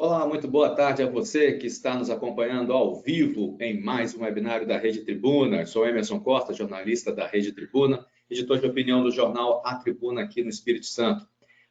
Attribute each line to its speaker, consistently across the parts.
Speaker 1: Olá, muito boa tarde a você que está nos acompanhando ao vivo em mais um webinário da Rede Tribuna. Sou Emerson Costa, jornalista da Rede Tribuna, editor de opinião do jornal A Tribuna aqui no Espírito Santo.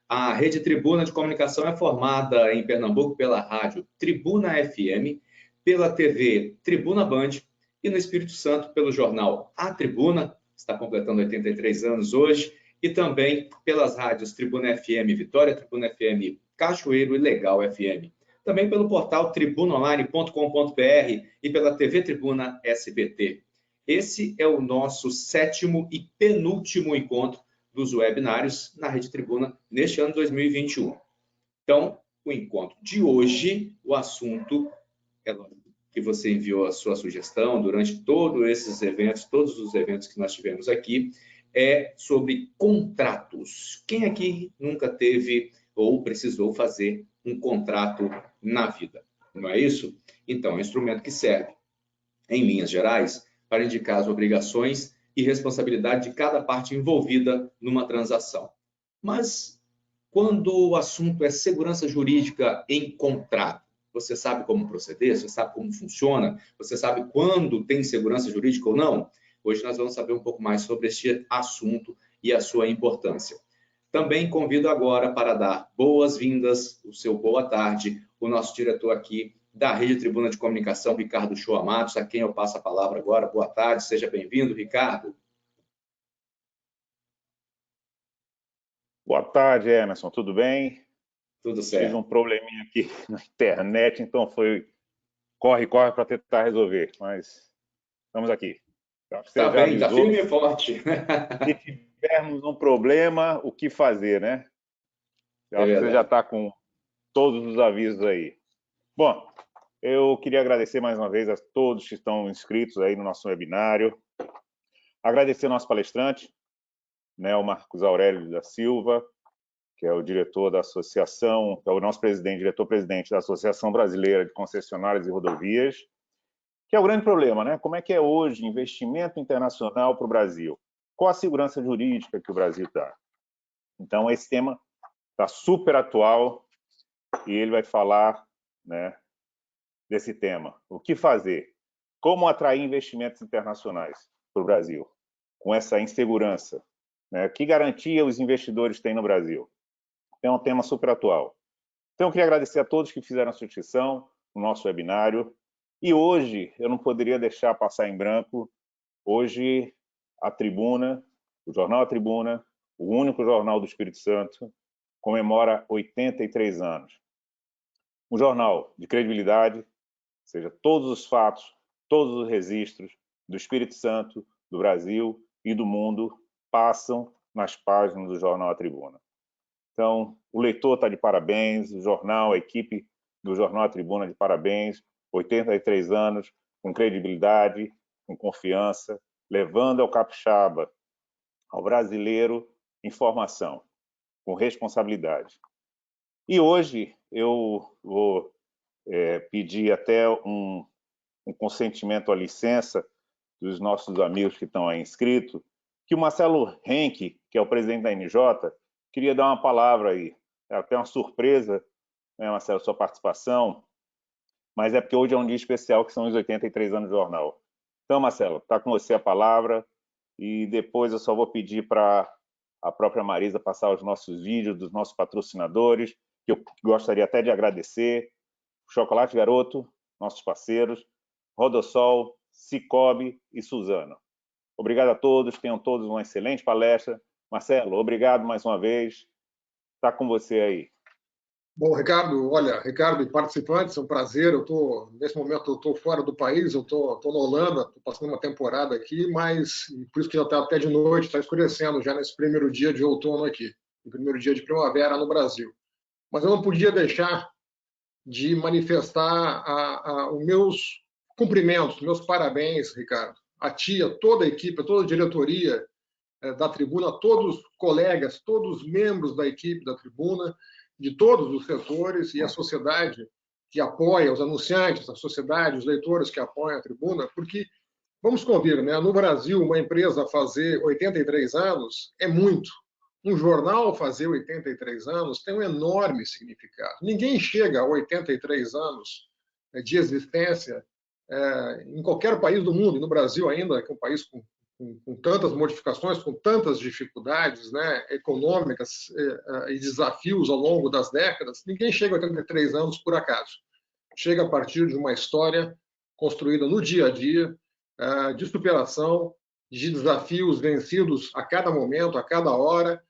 Speaker 1: A Rede Tribuna de Comunicação é formada em Pernambuco pela rádio Tribuna FM, pela TV Tribuna Band e no Espírito Santo pelo jornal A Tribuna, está completando 83 anos hoje, e também pelas rádios Tribuna FM Vitória, Tribuna FM Cachoeiro e Legal FM. Também pelo portal tribunaonline.com.br e pela TV Tribuna SBT. Esse é o nosso 7º e penúltimo encontro dos webinários na Rede Tribuna neste ano 2021. Então, o encontro de hoje, o assunto é que você enviou a sua sugestão durante todos esses eventos, todos os eventos que nós tivemos aqui, é sobre contratos. Quem aqui nunca teve ou precisou fazer um contrato na vida? Não é isso? Então, é um instrumento que serve, em linhas gerais, para indicar as obrigações e responsabilidade de cada parte envolvida numa transação. Mas, quando o assunto é segurança jurídica em contrato, você sabe como proceder? Você sabe como funciona? Você sabe quando tem segurança jurídica ou não? Hoje nós vamos saber um pouco mais sobre este assunto e a sua importância. Também convido agora para dar boas-vindas, o seu boa tarde, o nosso diretor aqui da Rede Tribuna de Comunicação, Ricardo Shoa Matos, a quem eu passo a palavra agora. Boa tarde, seja bem-vindo, Ricardo.
Speaker 2: Boa tarde, Emerson, tudo bem?
Speaker 1: Tudo certo.
Speaker 2: Tive um probleminha aqui na internet, então foi corre para tentar resolver, mas estamos aqui.
Speaker 1: Está bem, está firme e forte.
Speaker 2: Se tivermos um problema, o que fazer, né? Eu acho que você já está com todos os avisos aí. Bom, eu queria agradecer mais uma vez a todos que estão inscritos aí no nosso webinário. Agradecer ao nosso palestrante, né, o Marcos Aurélio da Silva, que é o diretor da associação, que é o nosso presidente, diretor-presidente da Associação Brasileira de Concessionárias e Rodovias, que é o grande problema, né? Como é que é hoje investimento internacional para o Brasil? Qual a segurança jurídica que o Brasil dá? Então, esse tema está super atual e ele vai falar, né, desse tema. O que fazer? Como atrair investimentos internacionais para o Brasil com essa insegurança? Né? Que garantia os investidores têm no Brasil? É um tema super atual. Então, eu queria agradecer a todos que fizeram a sua inscrição no nosso webinário. E hoje, eu não poderia deixar passar em branco, hoje a Tribuna, o jornal A Tribuna, o único jornal do Espírito Santo, comemora 83 anos. Um jornal de credibilidade, ou seja, todos os fatos, todos os registros do Espírito Santo, do Brasil e do mundo passam nas páginas do jornal A Tribuna. Então, o leitor está de parabéns, o jornal, a equipe do jornal A Tribuna de parabéns, 83 anos, com credibilidade, com confiança, levando ao capixaba, ao brasileiro, informação, com responsabilidade. E hoje eu vou pedir até um consentimento à licença dos nossos amigos que estão aí inscritos, que o Marcelo Henke, que é o presidente da NJ, queria dar uma palavra aí. É até uma surpresa, né, Marcelo, sua participação, mas é porque hoje é um dia especial, que são os 83 anos do jornal. Então, Marcelo, está com você a palavra, e depois eu só vou pedir para a própria Marisa passar os nossos vídeos dos nossos patrocinadores, que eu gostaria até de agradecer: Chocolate Garoto, nossos parceiros, Rodossol, Cicobi e Suzano. Obrigado a todos, tenham todos uma excelente palestra. Marcelo, obrigado mais uma vez. Está com você aí.
Speaker 3: Bom, Ricardo, olha, Ricardo e participantes, é um prazer. Nesse momento, eu estou fora do país, eu estou na Holanda, estou passando uma temporada aqui, mas por isso que já está até de noite, está escurecendo já nesse primeiro dia de outono aqui, no primeiro dia de primavera no Brasil. Mas eu não podia deixar de manifestar os meus cumprimentos, meus parabéns, Ricardo, a ti, a toda a equipe, a toda a diretoria da Tribuna, a todos os colegas, todos os membros da equipe da Tribuna, de todos os setores, e a sociedade que apoia, os anunciantes, a sociedade, os leitores que apoiam a Tribuna, porque, vamos convir, né, no Brasil, uma empresa fazer 83 anos é muito. um jornal fazer 83 anos tem um enorme significado. Ninguém chega a 83 anos de existência em qualquer país do mundo, e no Brasil ainda, que é um país com tantas modificações, com tantas dificuldades, né, econômicas e desafios ao longo das décadas, ninguém chega a 83 anos por acaso. Chega a partir de uma história construída no dia a dia, de superação, de desafios vencidos a cada momento, a cada hora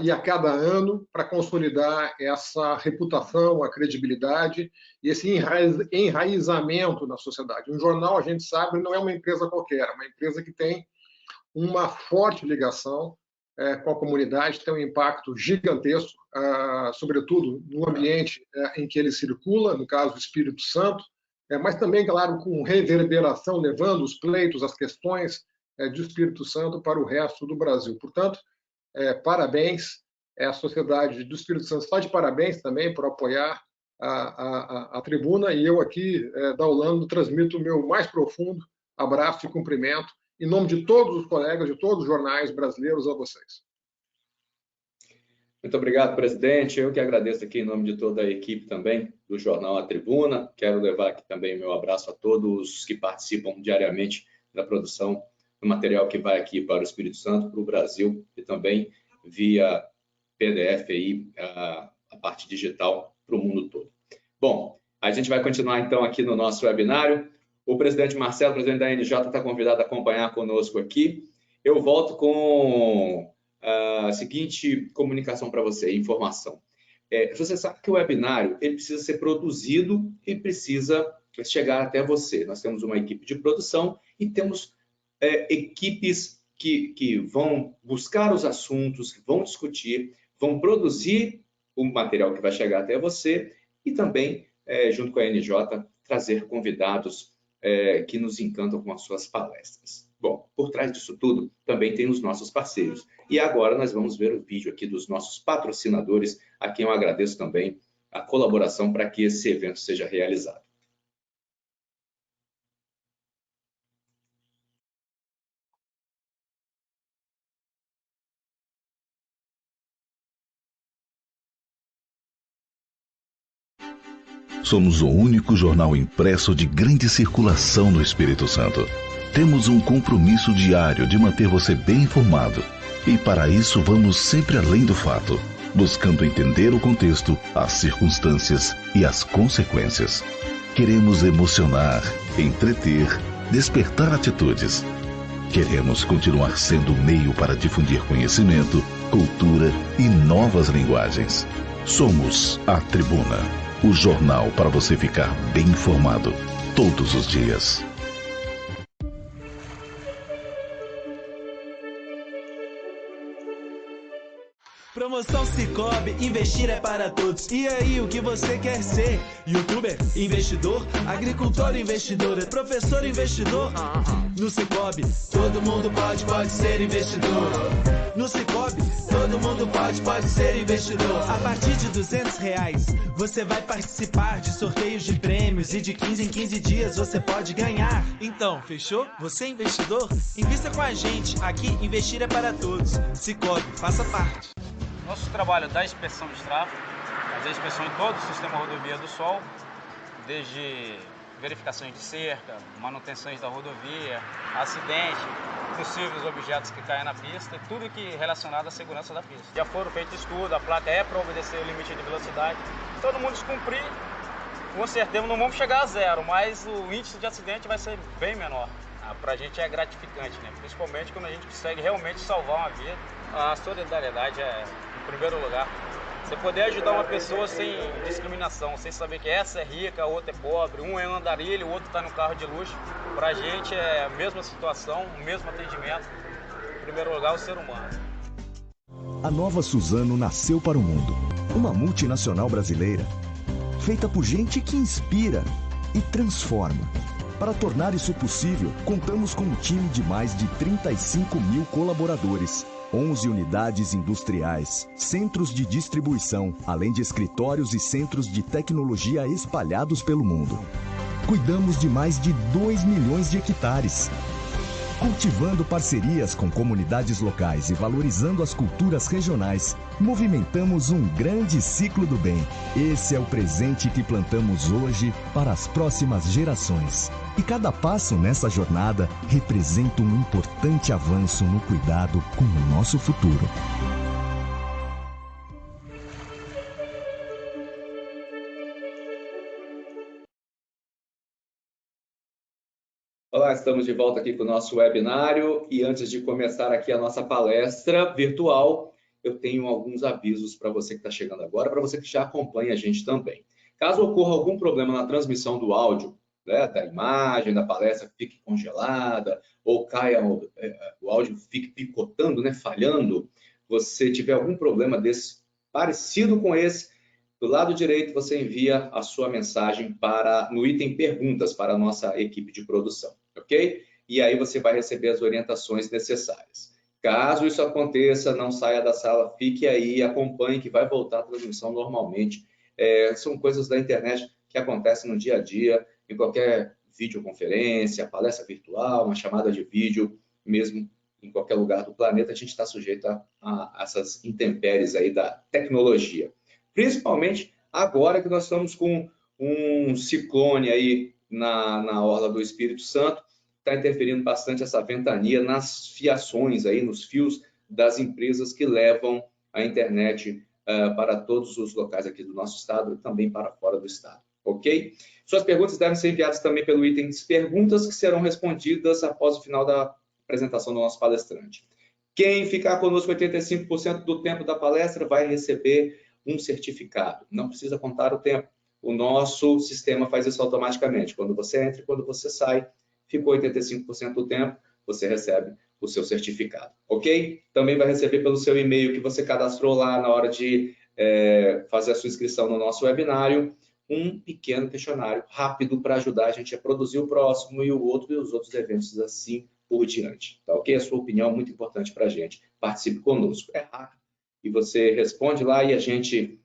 Speaker 3: e a cada ano, para consolidar essa reputação, a credibilidade e esse enraizamento na sociedade. Um jornal, a gente sabe, não é uma empresa qualquer, é uma empresa que tem uma forte ligação com a comunidade, tem um impacto gigantesco, sobretudo no ambiente em que ele circula, no caso do Espírito Santo, mas também, claro, com reverberação, levando os pleitos, as questões do Espírito Santo para o resto do Brasil. Portanto, parabéns, a sociedade do Espírito Santo está de parabéns também por apoiar a tribuna, e eu aqui, da Holanda, transmito o meu mais profundo abraço e cumprimento em nome de todos os colegas, de todos os jornais brasileiros, a vocês.
Speaker 1: Muito obrigado, presidente. Eu que agradeço aqui em nome de toda a equipe também do Jornal A Tribuna. Quero levar aqui também o meu abraço a todos que participam diariamente da produção do material que vai aqui para o Espírito Santo, para o Brasil, e também via PDF aí, a parte digital para o mundo todo. Bom, a gente vai continuar então aqui no nosso webinário. O presidente Marcelo, presidente da NJ, está convidado a acompanhar conosco aqui. Eu volto com a seguinte comunicação para você, informação. Você sabe que o webinário ele precisa ser produzido e precisa chegar até você. Nós temos uma equipe de produção e temos equipes que vão buscar os assuntos, que vão discutir, vão produzir o material que vai chegar até você e também, junto com a NJ, trazer convidados que nos encantam com as suas palestras. Bom, por trás disso tudo, também tem os nossos parceiros. E agora nós vamos ver o vídeo aqui dos nossos patrocinadores, a quem eu agradeço também a colaboração para que esse evento seja realizado.
Speaker 4: Somos o único jornal impresso de grande circulação no Espírito Santo. Temos um compromisso diário de manter você bem informado. E para isso vamos sempre além do fato, buscando entender o contexto, as circunstâncias e as consequências. Queremos emocionar, entreter, despertar atitudes. Queremos continuar sendo o meio para difundir conhecimento, cultura e novas linguagens. Somos a Tribuna. O jornal para você ficar bem informado todos os dias.
Speaker 5: Promoção Sicoob, investir é para todos. E aí, o que você quer ser? YouTuber, investidor, agricultor, investidor, professor, investidor? No Sicoob, todo mundo pode ser investidor. No Sicoob, todo mundo pode ser investidor. A partir de R$200, você vai participar de sorteios de prêmios e de 15 em 15 dias você pode ganhar. Então, fechou? Você é investidor? Invista com a gente. Aqui, investir é para todos. Sicoob, faça parte.
Speaker 6: Nosso trabalho da inspeção de tráfego, fazer inspeção em todo o sistema rodovia do Sol, desde verificações de cerca, manutenções da rodovia, acidente, possíveis objetos que caem na pista, tudo que é relacionado à segurança da pista. Já foram feitos estudos, a placa é para obedecer o limite de velocidade. Todo mundo descumprir, com certeza não vamos chegar a zero, mas o índice de acidente vai ser bem menor. Para a gente é gratificante, né? Principalmente quando a gente consegue realmente salvar uma vida. A solidariedade é em primeiro lugar. Você poder ajudar uma pessoa sem discriminação, sem saber que essa é rica, a outra é pobre, um é um andarilho, o outro está no carro de luxo. Para a gente é a mesma situação, o mesmo atendimento. Em primeiro lugar, o ser humano.
Speaker 7: A Nova Suzano nasceu para o mundo. Uma multinacional brasileira, feita por gente que inspira e transforma. Para tornar isso possível, contamos com um time de mais de 35 mil colaboradores, 11 unidades industriais, centros de distribuição, além de escritórios e centros de tecnologia espalhados pelo mundo. Cuidamos de mais de 2 milhões de hectares. Cultivando parcerias com comunidades locais e valorizando as culturas regionais, movimentamos um grande ciclo do bem. Esse é o presente que plantamos hoje para as próximas gerações. E cada passo nessa jornada representa um importante avanço no cuidado com o nosso futuro.
Speaker 1: Olá, estamos de volta aqui com o nosso webinário e antes de começar aqui a nossa palestra virtual, eu tenho alguns avisos para você que está chegando agora, para você que já acompanha a gente também. Caso ocorra algum problema na transmissão do áudio, né, da imagem, da palestra fique congelada ou caia o áudio fique picotando, né, falhando, você tiver algum problema desse parecido com esse, do lado direito você envia a sua mensagem no item perguntas para a nossa equipe de produção, ok? E aí você vai receber as orientações necessárias. Caso isso aconteça, não saia da sala, fique aí, acompanhe que vai voltar a transmissão normalmente. São coisas da internet que acontecem no dia a dia, em qualquer videoconferência, palestra virtual, uma chamada de vídeo, mesmo em qualquer lugar do planeta, a gente está sujeito a essas intempéries aí da tecnologia. Principalmente agora que nós estamos com um ciclone aí na orla do Espírito Santo, está interferindo bastante essa ventania nas fiações aí, nos fios das empresas que levam a internet para todos os locais aqui do nosso estado e também para fora do estado, ok? Suas perguntas devem ser enviadas também pelo item de perguntas que serão respondidas após o final da apresentação do nosso palestrante. Quem ficar conosco 85% do tempo da palestra vai receber um certificado. Não precisa contar o tempo. O nosso sistema faz isso automaticamente. Quando você entra e quando você sai, ficou 85% do tempo, você recebe o seu certificado, ok? Também vai receber pelo seu e-mail que você cadastrou lá na hora de fazer a sua inscrição no nosso webinário, um pequeno questionário rápido para ajudar a gente a produzir o próximo e os outros eventos assim por diante, tá ok? A sua opinião é muito importante para a gente. Participe conosco. É rápido. E você responde lá e a gente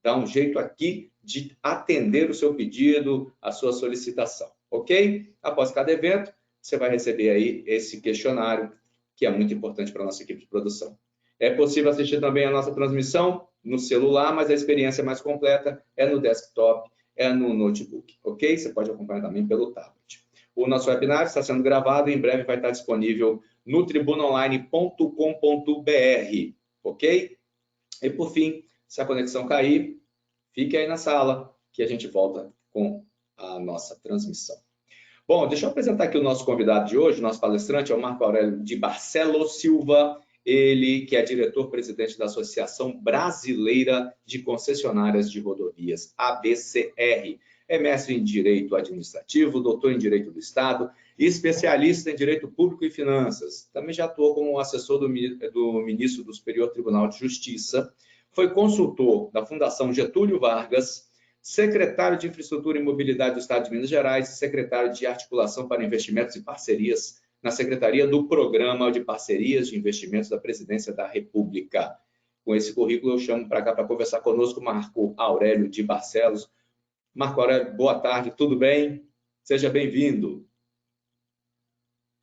Speaker 1: dá um jeito aqui de atender o seu pedido, a sua solicitação, ok? Após cada evento, você vai receber aí esse questionário, que é muito importante para a nossa equipe de produção. É possível assistir também a nossa transmissão no celular, mas a experiência mais completa é no desktop, é no notebook, ok? Você pode acompanhar também pelo tablet. O nosso webinar está sendo gravado e em breve vai estar disponível no tribunaonline.com.br. Ok? E por fim, se a conexão cair, fique aí na sala que a gente volta com a nossa transmissão. Bom, deixa eu apresentar aqui o nosso convidado de hoje, nosso palestrante é o Marco Aurélio de Barcelos Silva, ele que é diretor-presidente da Associação Brasileira de Concessionárias de Rodovias, ABCR. É mestre em Direito Administrativo, doutor em Direito do Estado e especialista em Direito Público e Finanças. Também já atuou como assessor do ministro do Superior Tribunal de Justiça, foi consultor da Fundação Getúlio Vargas, secretário de Infraestrutura e Mobilidade do Estado de Minas Gerais e secretário de Articulação para Investimentos e Parcerias na Secretaria do Programa de Parcerias de Investimentos da Presidência da República. Com esse currículo, eu chamo para cá para conversar conosco Marco Aurélio de Barcelos. Marco Aurélio, boa tarde, tudo bem? Seja bem-vindo.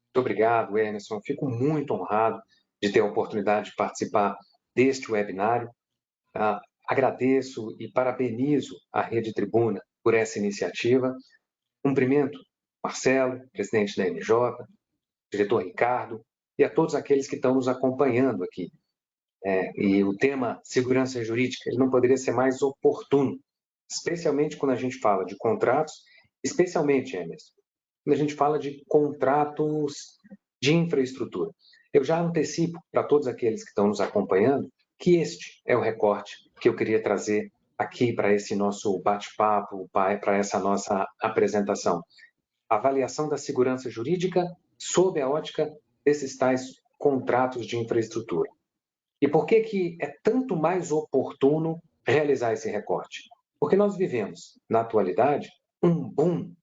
Speaker 8: Muito obrigado, Emerson. Fico muito honrado de ter a oportunidade de participar deste webinário. Agradeço e parabenizo a Rede Tribuna por essa iniciativa. Cumprimento Marcelo, presidente da NJ, diretor Ricardo e a todos aqueles que estão nos acompanhando aqui. E o tema segurança jurídica ele não poderia ser mais oportuno, especialmente quando a gente fala de contratos, especialmente, Emerson, quando a gente fala de contratos de infraestrutura. Eu já antecipo para todos aqueles que estão nos acompanhando que este é o recorte que eu queria trazer aqui para esse nosso bate-papo, para essa nossa apresentação. Avaliação da segurança jurídica sob a ótica desses tais contratos de infraestrutura. E por que é tanto mais oportuno realizar esse recorte? Porque nós vivemos, na atualidade, um boom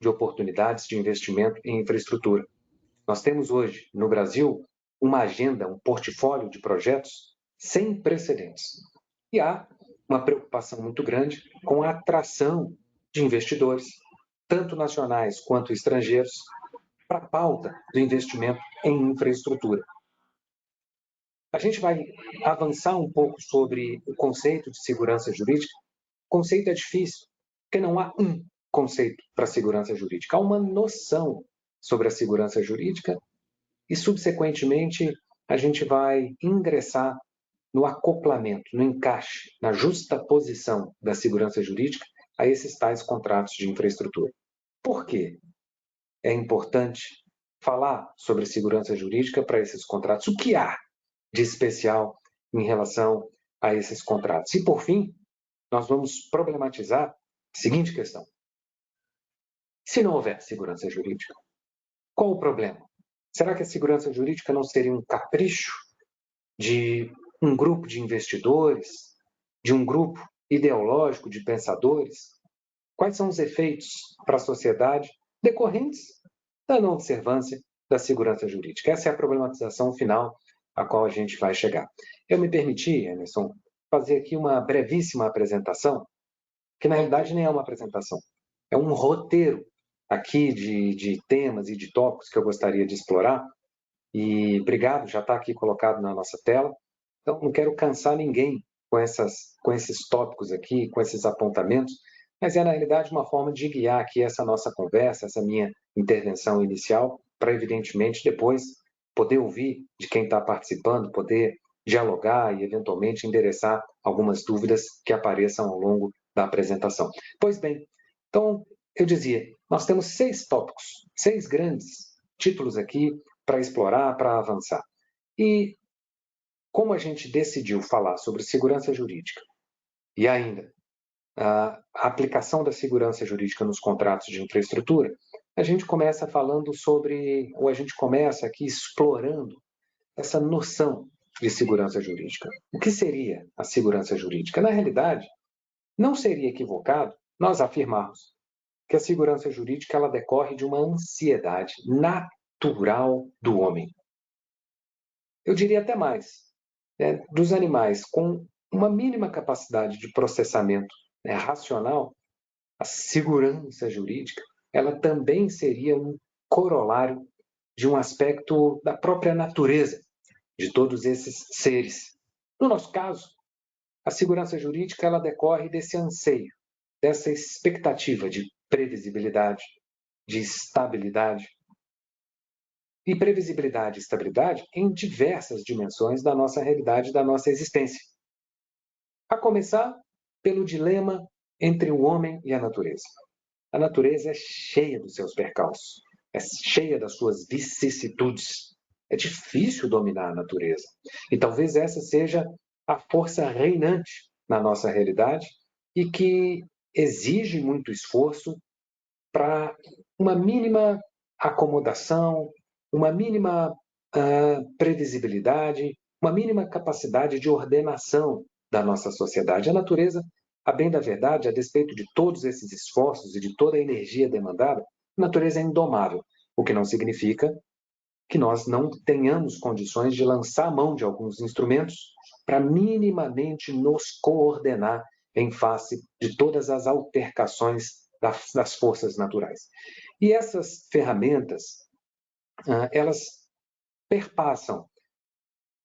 Speaker 8: de oportunidades de investimento em infraestrutura. Nós temos hoje, no Brasil, uma agenda, um portfólio de projetos sem precedentes. E há uma preocupação muito grande com a atração de investidores, tanto nacionais quanto estrangeiros, para a pauta do investimento em infraestrutura. A gente vai avançar um pouco sobre o conceito de segurança jurídica. O conceito é difícil, porque não há um conceito para a segurança jurídica. Há uma noção sobre a segurança jurídica e, subsequentemente, a gente vai ingressar no acoplamento, no encaixe, na justa posição da segurança jurídica a esses tais contratos de infraestrutura. Por quê? É importante falar sobre segurança jurídica para esses contratos. O que há de especial em relação a esses contratos? E, por fim, nós vamos problematizar a seguinte questão. Se não houver segurança jurídica, qual o problema? Será que a segurança jurídica não seria um capricho de um grupo de investidores, de um grupo ideológico de pensadores? Quais são os efeitos para a sociedade decorrentes da não observância da segurança jurídica? Essa é a problematização final a qual a gente vai chegar. Eu me permiti, Emerson, fazer aqui uma brevíssima apresentação, que na realidade nem é uma apresentação, é um roteiro aqui de temas e de tópicos que eu gostaria de explorar. E obrigado, já está aqui colocado na nossa tela. Então, não quero cansar ninguém com esses tópicos aqui, com esses apontamentos, mas é, na realidade, uma forma de guiar aqui essa nossa conversa, essa minha intervenção inicial, para, evidentemente, depois poder ouvir de quem está participando, poder dialogar e, eventualmente, endereçar algumas dúvidas que apareçam ao longo da apresentação. Pois bem, então, eu dizia, nós temos 6 tópicos, 6 grandes títulos aqui para explorar, para avançar. E como a gente decidiu falar sobre segurança jurídica e ainda a aplicação da segurança jurídica nos contratos de infraestrutura, a gente começa falando sobre, ou a gente começa aqui explorando essa noção de segurança jurídica. O que seria a segurança jurídica? Na realidade, não seria equivocado nós afirmarmos que a segurança jurídica ela decorre de uma ansiedade natural do homem. Eu diria até mais, dos animais com uma mínima capacidade de processamento racional, a segurança jurídica ela também seria um corolário de um aspecto da própria natureza de todos esses seres. No nosso caso, a segurança jurídica ela decorre desse anseio, dessa expectativa de previsibilidade, de estabilidade. E previsibilidade e estabilidade em diversas dimensões da nossa realidade, da nossa existência. A começar pelo dilema entre o homem e a natureza. A natureza é cheia dos seus percalços, é cheia das suas vicissitudes. É difícil dominar a natureza. E talvez essa seja a força reinante na nossa realidade e que exige muito esforço para uma mínima acomodação, uma mínima previsibilidade, uma mínima capacidade de ordenação da nossa sociedade. A natureza, a bem da verdade, a despeito de todos esses esforços e de toda a energia demandada, a natureza é indomável, o que não significa que nós não tenhamos condições de lançar a mão de alguns instrumentos para minimamente nos coordenar em face de todas as altercações das forças naturais. E essas ferramentas, elas perpassam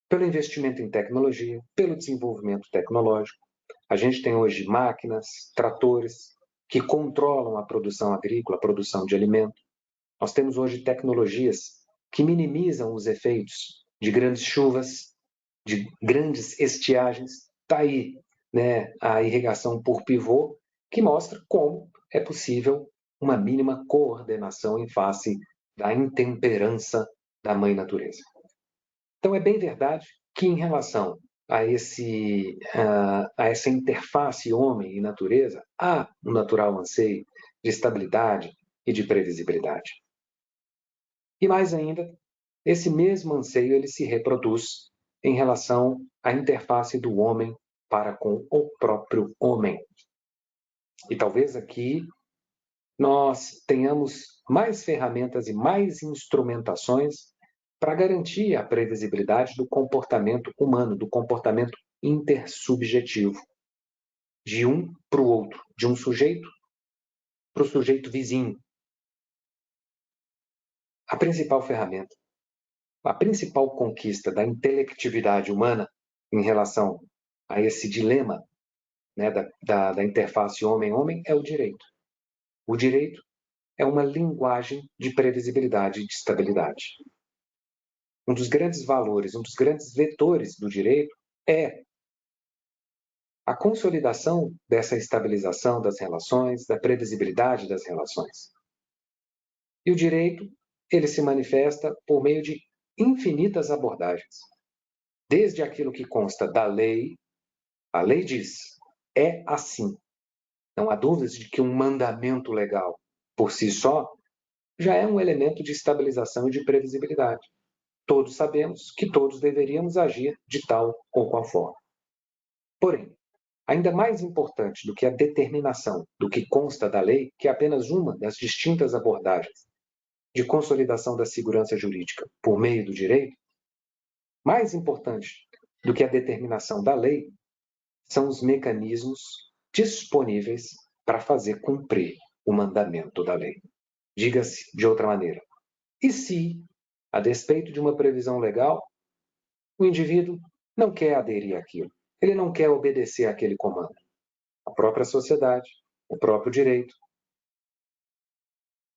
Speaker 8: pelo investimento em tecnologia, pelo desenvolvimento tecnológico. A gente tem hoje máquinas, tratores, que controlam a produção agrícola, a produção de alimento. Nós temos hoje tecnologias que minimizam os efeitos de grandes chuvas, de grandes estiagens. Está aí a irrigação por pivô, que mostra como é possível uma mínima coordenação em face da intemperança da mãe natureza. Então, é bem verdade que, em relação a essa interface homem e natureza, há um natural anseio de estabilidade e de previsibilidade. E mais ainda, esse mesmo anseio ele se reproduz em relação à interface do homem para com o próprio homem. E talvez aqui nós tenhamos mais ferramentas e mais instrumentações para garantir a previsibilidade do comportamento humano, do comportamento intersubjetivo, de um para o outro, de um sujeito para o sujeito vizinho. a principal ferramenta, a principal conquista da intelectividade humana em relação a esse dilema, né, da interface homem-homem é o direito. O direito é uma linguagem de previsibilidade e de estabilidade. Um dos grandes valores, um dos grandes vetores do direito é a consolidação dessa estabilização das relações, da previsibilidade das relações. E o direito, ele se manifesta por meio de infinitas abordagens. Desde aquilo que consta da lei, a lei diz, é assim. Não há dúvidas de que um mandamento legal, por si só, já é um elemento de estabilização e de previsibilidade. Todos sabemos que todos deveríamos agir de tal ou qual forma. Porém, ainda mais importante do que a determinação do que consta da lei, que é apenas uma das distintas abordagens de consolidação da segurança jurídica por meio do direito, mais importante do que a determinação da lei são os mecanismos disponíveis para fazer cumprir o mandamento da lei. Diga-se de outra maneira. E se, a despeito de uma previsão legal, o indivíduo não quer aderir àquilo, ele não quer obedecer àquele comando? A própria sociedade, o próprio direito,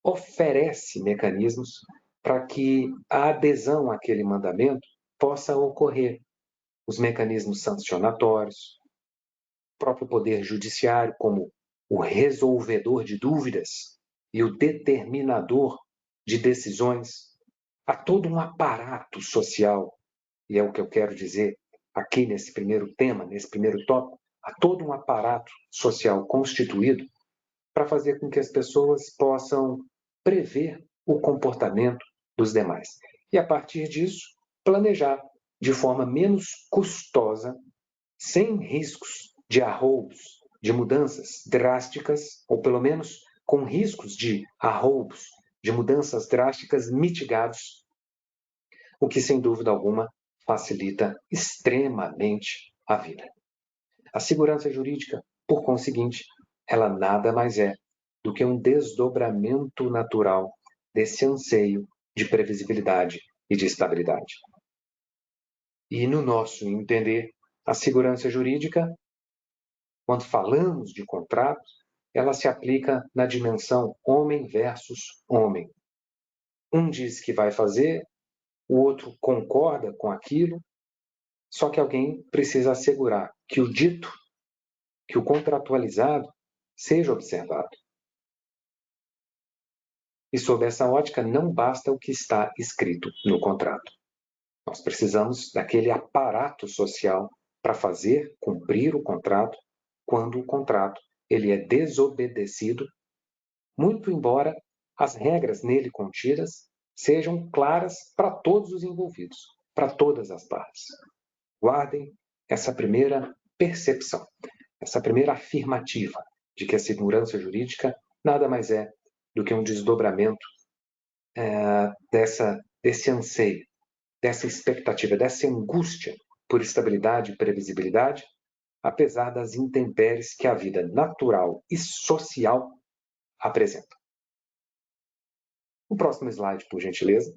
Speaker 8: oferece mecanismos para que a adesão àquele mandamento possa ocorrer. Os mecanismos sancionatórios, o próprio poder judiciário como o resolvedor de dúvidas e o determinador de decisões. Há todo um aparato social, e é o que eu quero dizer aqui nesse primeiro tema, nesse primeiro tópico, há todo um aparato social constituído para fazer com que as pessoas possam prever o comportamento dos demais. E, a partir disso, planejar de forma menos custosa, sem riscos de arroubos, de mudanças drásticas, ou pelo menos com riscos de arroubos, de mudanças drásticas mitigados, o que, sem dúvida alguma, facilita extremamente a vida. A segurança jurídica, por conseguinte, ela nada mais é do que um desdobramento natural desse anseio de previsibilidade e de estabilidade. E, no nosso entender, a segurança jurídica, quando falamos de contrato, ela se aplica na dimensão homem versus homem. Um diz que vai fazer, o outro concorda com aquilo, só que alguém precisa assegurar que o dito, que o contratualizado, seja observado. E sob essa ótica, não basta o que está escrito no contrato. Nós precisamos daquele aparato social para fazer cumprir o contrato quando o contrato ele é desobedecido, muito embora as regras nele contidas sejam claras para todos os envolvidos, para todas as partes. Guardem essa primeira percepção, essa primeira afirmativa de que a segurança jurídica nada mais é do que um desdobramento desse anseio, dessa expectativa, dessa angústia por estabilidade e previsibilidade, apesar das intempéries que a vida natural e social apresenta. O próximo slide, por gentileza.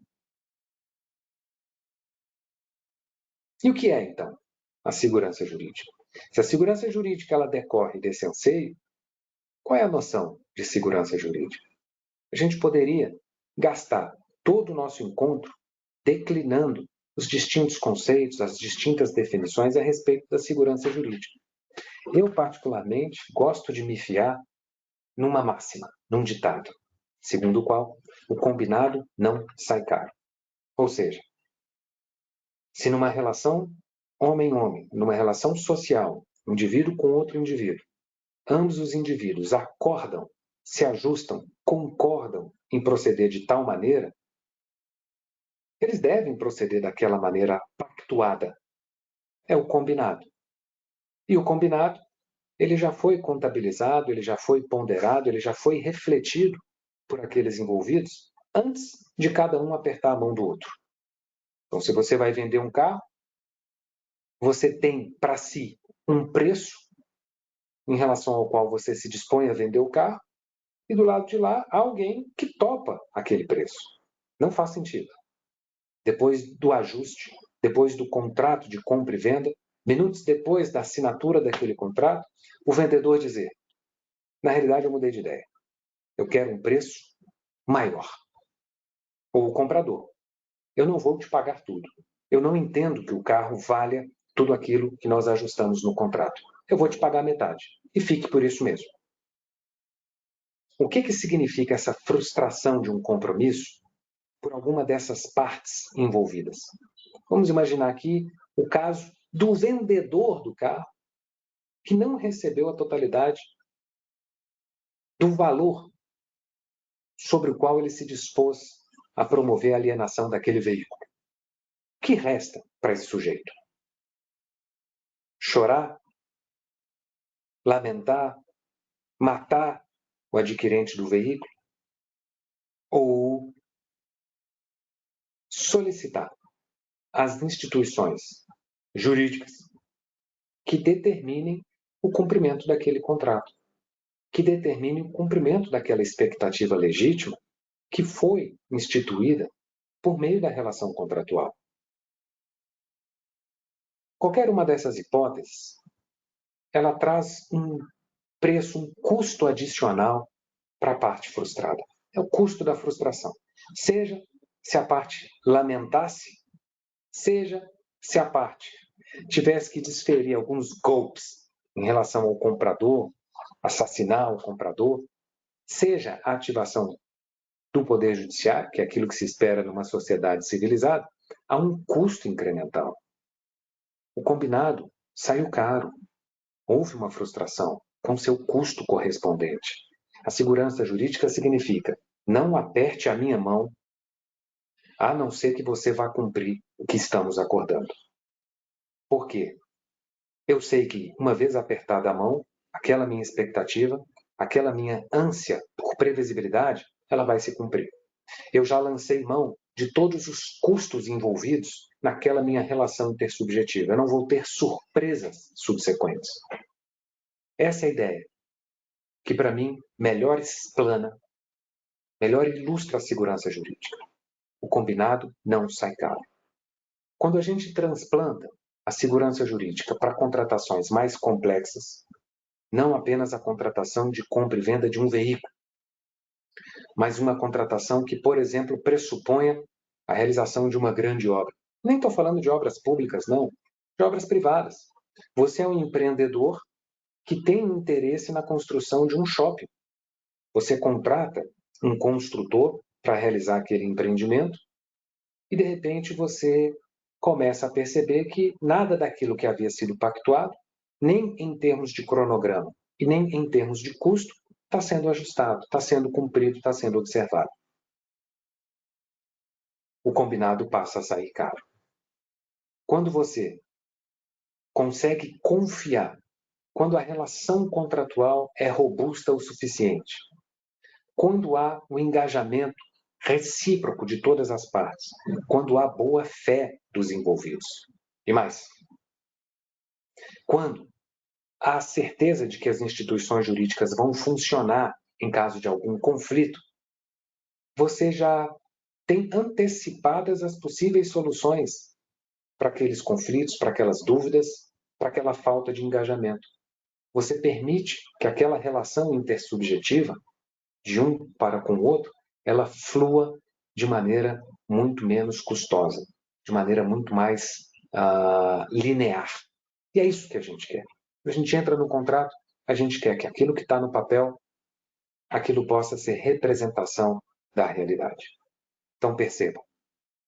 Speaker 8: E o que é, então, a segurança jurídica? Se a segurança jurídica ela decorre desse anseio, qual é a noção de segurança jurídica? A gente poderia gastar todo o nosso encontro declinando os distintos conceitos, as distintas definições a respeito da segurança jurídica. Eu, particularmente, gosto de me fiar numa máxima, num ditado, segundo o qual o combinado não sai caro. Ou seja, se numa relação homem-homem, numa relação social, indivíduo com outro indivíduo, ambos os indivíduos acordam, se ajustam, concordam em proceder de tal maneira, eles devem proceder daquela maneira pactuada. É o combinado. E o combinado, ele já foi contabilizado, ele já foi ponderado, ele já foi refletido por aqueles envolvidos antes de cada um apertar a mão do outro. Então, se você vai vender um carro, você tem para si um preço em relação ao qual você se dispõe a vender o carro, e do lado de lá há alguém que topa aquele preço. Não faz sentido. Depois do ajuste, depois do contrato de compra e venda, minutos depois da assinatura daquele contrato, o vendedor dizer: na realidade eu mudei de ideia. Eu quero um preço maior. Ou o comprador: eu não vou te pagar tudo. Eu não entendo que o carro valha tudo aquilo que nós ajustamos no contrato. Eu vou te pagar metade. E fique por isso mesmo. O que significa essa frustração de um compromisso por alguma dessas partes envolvidas? Vamos imaginar aqui o caso do vendedor do carro que não recebeu a totalidade do valor sobre o qual ele se dispôs a promover a alienação daquele veículo. O que resta para esse sujeito? Chorar? Lamentar? Matar o adquirente do veículo? Ou solicitar às instituições jurídicas que determinem o cumprimento daquele contrato, que determinem o cumprimento daquela expectativa legítima que foi instituída por meio da relação contratual. Qualquer uma dessas hipóteses, ela traz um preço, um custo adicional para a parte frustrada. É o custo da frustração. Seja se a parte lamentasse, seja se a parte tivesse que desferir alguns golpes em relação ao comprador, assassinar o comprador, seja a ativação do Poder Judiciário, que é aquilo que se espera numa sociedade civilizada, há um custo incremental. O combinado saiu caro. Houve uma frustração com seu custo correspondente. A segurança jurídica significa: não aperte a minha mão, a não ser que você vá cumprir o que estamos acordando. Por quê? Eu sei que, uma vez apertada a mão, aquela minha expectativa, aquela minha ânsia por previsibilidade, ela vai se cumprir. Eu já lancei mão de todos os custos envolvidos naquela minha relação intersubjetiva. Eu não vou ter surpresas subsequentes. Essa é a ideia, que para mim melhor explana, melhor ilustra a segurança jurídica. O combinado não sai caro. Quando a gente transplanta a segurança jurídica para contratações mais complexas, não apenas a contratação de compra e venda de um veículo, mas uma contratação que, por exemplo, pressuponha a realização de uma grande obra. Nem estou falando de obras públicas, não, de obras privadas. Você é um empreendedor que tem interesse na construção de um shopping. Você contrata um construtor para realizar aquele empreendimento e, de repente, você começa a perceber que nada daquilo que havia sido pactuado, nem em termos de cronograma e nem em termos de custo, está sendo ajustado, está sendo cumprido, está sendo observado. O combinado passa a sair caro. Quando você consegue confiar, quando a relação contratual é robusta o suficiente, quando há o engajamento recíproco de todas as partes, quando há boa fé dos envolvidos. E mais, quando há a certeza de que as instituições jurídicas vão funcionar em caso de algum conflito, você já tem antecipadas as possíveis soluções para aqueles conflitos, para aquelas dúvidas, para aquela falta de engajamento. Você permite que aquela relação intersubjetiva, de um para com o outro, ela flua de maneira muito menos custosa, de maneira muito mais linear. E é isso que a gente quer. A gente entra no contrato, a gente quer que aquilo que está no papel, aquilo possa ser representação da realidade. Então percebam,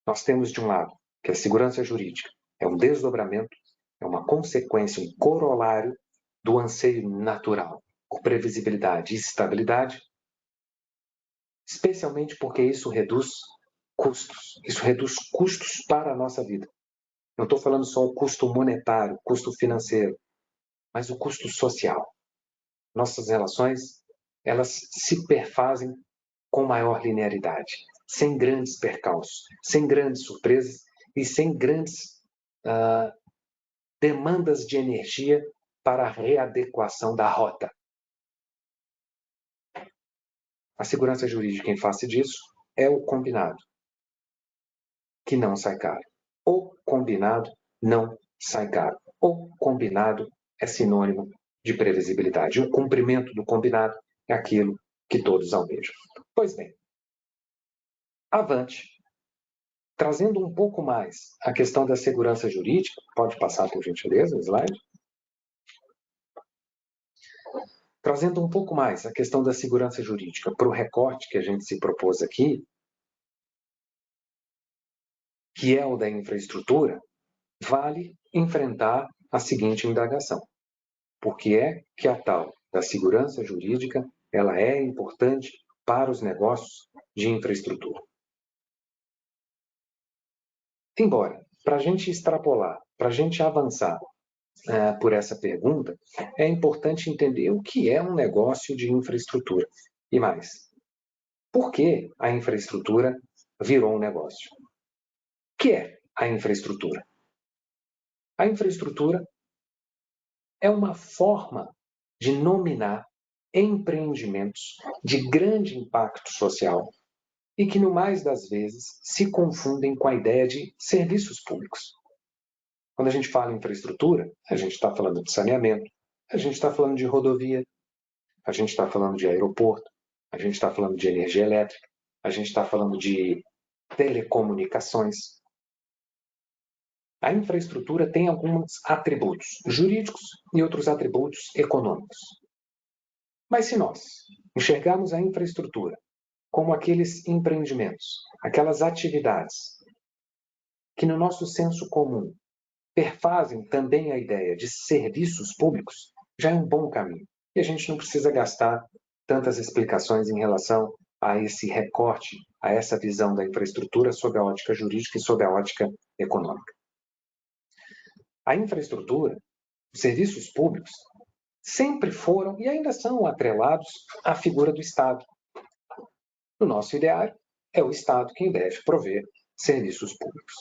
Speaker 8: nós temos de um lado que a segurança jurídica é um desdobramento, é uma consequência, um corolário do anseio natural por previsibilidade e estabilidade, especialmente porque isso reduz custos para a nossa vida. Não estou falando só o custo monetário, custo financeiro, mas o custo social. Nossas relações, elas se perfazem com maior linearidade, sem grandes percalços, sem grandes surpresas e sem grandes demandas de energia para a readequação da rota. A segurança jurídica em face disso é o combinado. que não sai caro. O combinado não sai caro. O combinado é sinônimo de previsibilidade. O cumprimento do combinado é aquilo que todos almejam. Pois bem, avante. Trazendo um pouco mais a questão da segurança jurídica, pode passar por gentileza o slide? Trazendo um pouco mais a questão da segurança jurídica para o recorte que a gente se propôs aqui, que é o da infraestrutura, vale enfrentar a seguinte indagação. Por que é que a tal da segurança jurídica ela é importante para os negócios de infraestrutura? Embora, para a gente extrapolar, para a gente avançar por essa pergunta, é importante entender o que é um negócio de infraestrutura. E mais, por que a infraestrutura virou um negócio? O que é a infraestrutura? A infraestrutura é uma forma de nominar empreendimentos de grande impacto social e que, no mais das vezes, se confundem com a ideia de serviços públicos. Quando a gente fala em infraestrutura, a gente está falando de saneamento, a gente está falando de rodovia, a gente está falando de aeroporto, a gente está falando de energia elétrica, a gente está falando de telecomunicações. A infraestrutura tem alguns atributos jurídicos e outros atributos econômicos. Mas se nós enxergarmos a infraestrutura como aqueles empreendimentos, aquelas atividades que no nosso senso comum perfazem também a ideia de serviços públicos, já é um bom caminho. E a gente não precisa gastar tantas explicações em relação a esse recorte, a essa visão da infraestrutura sob a ótica jurídica e sob a ótica econômica. A infraestrutura, os serviços públicos, sempre foram e ainda são atrelados à figura do Estado. No nosso ideário, é o Estado quem deve prover serviços públicos.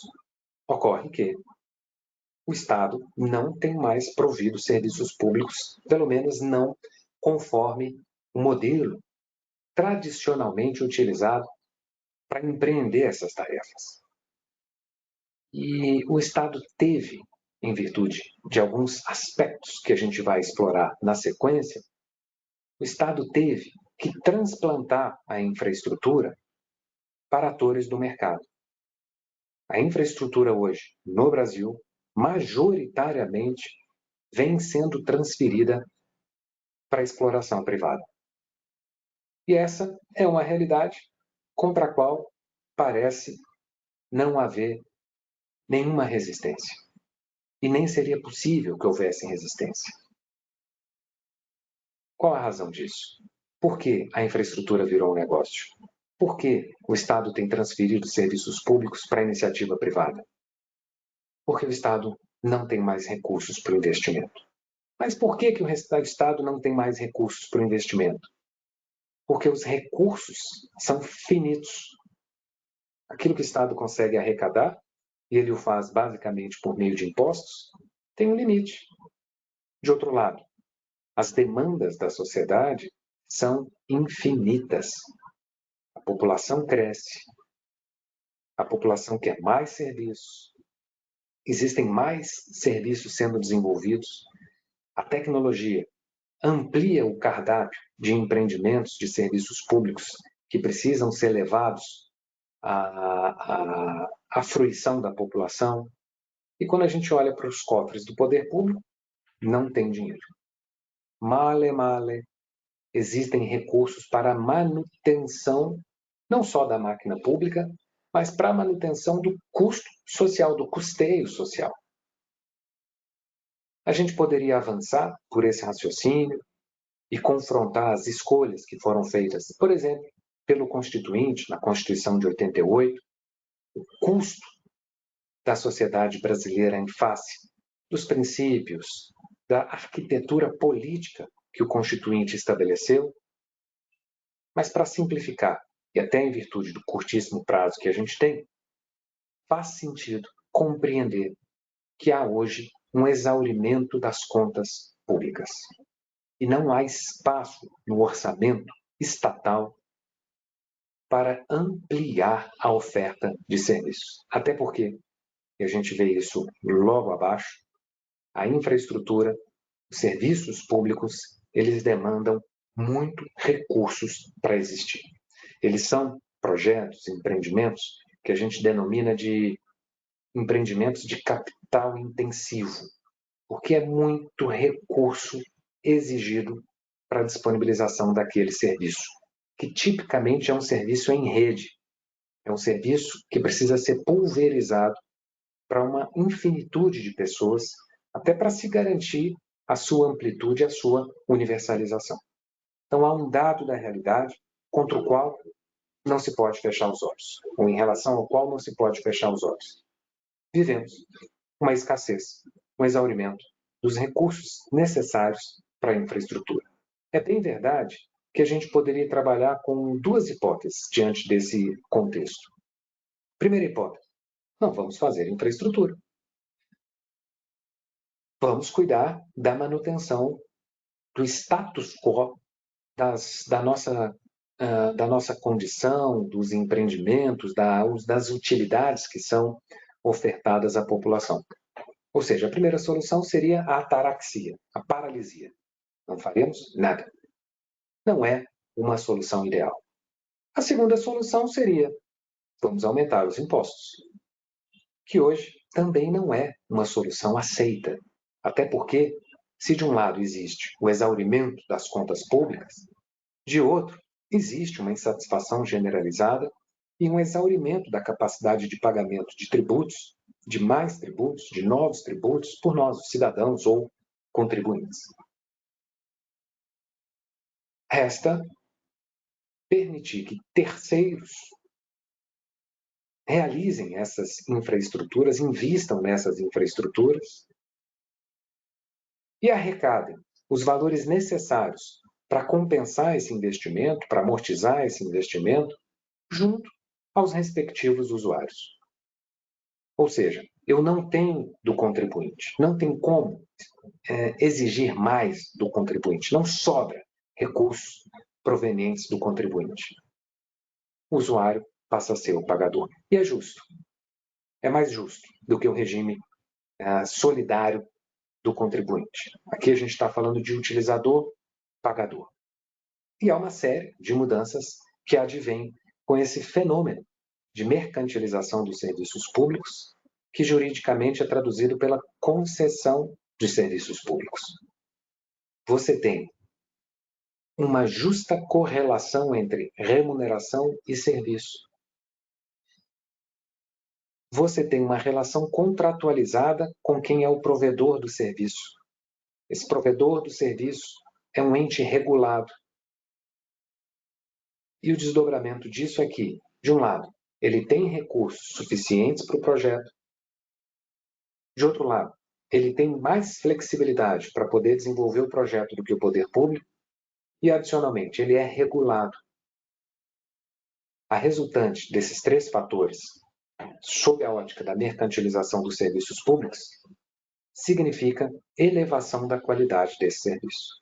Speaker 8: Ocorre que o Estado não tem mais provido serviços públicos, pelo menos não conforme o modelo tradicionalmente utilizado para empreender essas tarefas. E o Estado teve, em virtude de alguns aspectos que a gente vai explorar na sequência, o Estado teve que transplantar a infraestrutura para atores do mercado. A infraestrutura hoje, no Brasil, majoritariamente vem sendo transferida para a exploração privada. E essa é uma realidade contra a qual parece não haver nenhuma resistência. E nem seria possível que houvesse resistência. Qual a razão disso? Por que a infraestrutura virou um negócio? Por que o Estado tem transferido serviços públicos para a iniciativa privada? Porque o Estado não tem mais recursos para o investimento. Mas por que o Estado não tem mais recursos para o investimento? Porque os recursos são finitos. Aquilo que o Estado consegue arrecadar, e ele o faz basicamente por meio de impostos, tem um limite. De outro lado, as demandas da sociedade são infinitas. A população cresce, a população quer mais serviços, existem mais serviços sendo desenvolvidos, a tecnologia amplia o cardápio de empreendimentos de serviços públicos que precisam ser levados à fruição da população. E quando a gente olha para os cofres do poder público, não tem dinheiro. Male, male, existem recursos para a manutenção, não só da máquina pública, mas para a manutenção do custo social, do custeio social. A gente poderia avançar por esse raciocínio e confrontar as escolhas que foram feitas, por exemplo, pelo Constituinte, na Constituição de 88, o custo da sociedade brasileira em face dos princípios, da arquitetura política que o Constituinte estabeleceu. Mas, para simplificar, e até em virtude do curtíssimo prazo que a gente tem, faz sentido compreender que há hoje um exaurimento das contas públicas. E não há espaço no orçamento estatal para ampliar a oferta de serviços. Até porque, e a gente vê isso logo abaixo, a infraestrutura, os serviços públicos, eles demandam muito recursos para existir. Eles são projetos, empreendimentos que a gente denomina de empreendimentos de capital intensivo, porque é muito recurso exigido para a disponibilização daquele serviço, que tipicamente é um serviço em rede, é um serviço que precisa ser pulverizado para uma infinitude de pessoas, até para se garantir a sua amplitude, a sua universalização. Então, há um dado da realidade contra o qual não se pode fechar os olhos, ou em relação ao qual não se pode fechar os olhos. Vivemos uma escassez, um exaurimento dos recursos necessários para a infraestrutura. É bem verdade que a gente poderia trabalhar com duas hipóteses diante desse contexto. Primeira hipótese, não vamos fazer infraestrutura. Vamos cuidar da manutenção do status quo da nossa condição, dos empreendimentos, das utilidades que são ofertadas à população. Ou seja, a primeira solução seria a ataraxia, a paralisia. Não faremos nada. Não é uma solução ideal. A segunda solução seria, vamos aumentar os impostos, que hoje também não é uma solução aceita. Até porque, se de um lado existe o exaurimento das contas públicas, de outro, existe uma insatisfação generalizada e um exaurimento da capacidade de pagamento de tributos, de mais tributos, de novos tributos, por nós, os cidadãos ou contribuintes. Resta permitir que terceiros realizem essas infraestruturas, invistam nessas infraestruturas e arrecadem os valores necessários para compensar esse investimento, para amortizar esse investimento, junto aos respectivos usuários. Ou seja, eu não tenho do contribuinte, não tem como exigir mais do contribuinte, não sobra recursos provenientes do contribuinte. O usuário passa a ser o pagador. E é justo. É mais justo do que o regime solidário do contribuinte. Aqui a gente está falando de utilizador-pagador. E há uma série de mudanças que advêm com esse fenômeno de mercantilização dos serviços públicos, que juridicamente é traduzido pela concessão de serviços públicos. Você tem uma justa correlação entre remuneração e serviço. Você tem uma relação contratualizada com quem é o provedor do serviço. Esse provedor do serviço é um ente regulado. E o desdobramento disso é que, de um lado, ele tem recursos suficientes para o projeto. De outro lado, ele tem mais flexibilidade para poder desenvolver o projeto do que o poder público. E, adicionalmente, ele é regulado. A resultante desses três fatores, sob a ótica da mercantilização dos serviços públicos, significa elevação da qualidade desse serviço.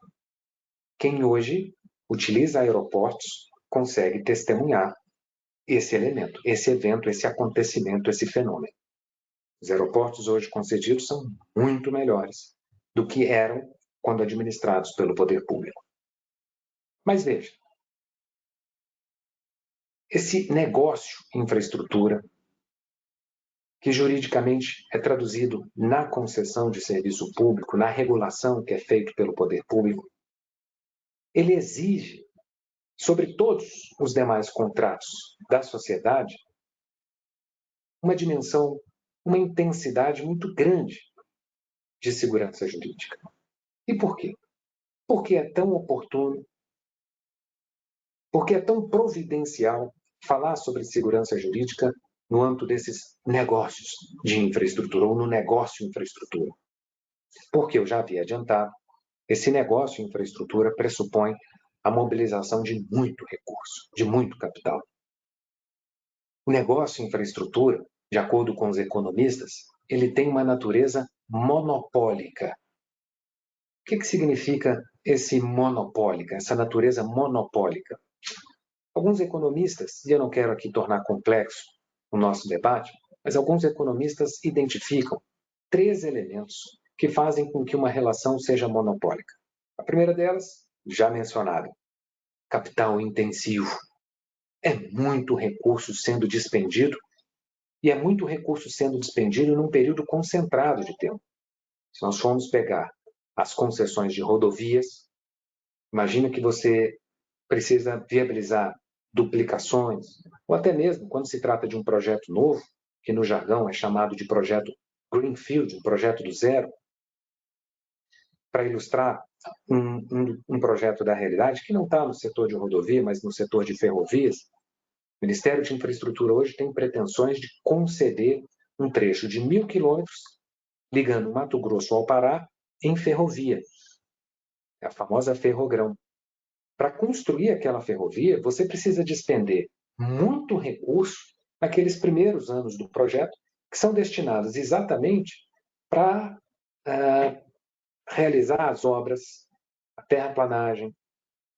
Speaker 8: Quem hoje utiliza aeroportos consegue testemunhar esse elemento, esse evento, esse acontecimento, esse fenômeno. Os aeroportos hoje concedidos são muito melhores do que eram quando administrados pelo poder público. Mas veja, esse negócio infraestrutura, que juridicamente é traduzido na concessão de serviço público, na regulação que é feita pelo poder público, ele exige, sobre todos os demais contratos da sociedade, uma dimensão, uma intensidade muito grande de segurança jurídica. E por quê? Porque é tão oportuno, porque é tão providencial falar sobre segurança jurídica no âmbito desses negócios de infraestrutura, ou no negócio infraestrutura. Porque eu já havia adiantado, esse negócio infraestrutura pressupõe a mobilização de muito recurso, de muito capital. O negócio infraestrutura, de acordo com os economistas, ele tem uma natureza monopólica. O que significa esse monopólica, essa natureza monopólica? Alguns economistas, e eu não quero aqui tornar complexo o nosso debate, mas alguns economistas identificam 3 elementos que fazem com que uma relação seja monopólica. A primeira delas, já mencionada, capital intensivo. É muito recurso sendo despendido, e é muito recurso sendo despendido num período concentrado de tempo. Se nós formos pegar as concessões de rodovias, imagina que você precisa viabilizar duplicações, ou até mesmo quando se trata de um projeto novo, que no jargão é chamado de projeto Greenfield, um projeto do zero. Para ilustrar um projeto da realidade que não está no setor de rodovia, mas no setor de ferrovias, o Ministério de Infraestrutura hoje tem pretensões de conceder um trecho de 1.000 quilômetros ligando Mato Grosso ao Pará em ferrovia. É a famosa Ferrogrão. Para construir aquela ferrovia, você precisa despender muito recurso naqueles primeiros anos do projeto, que são destinados exatamente para realizar as obras, a terraplanagem,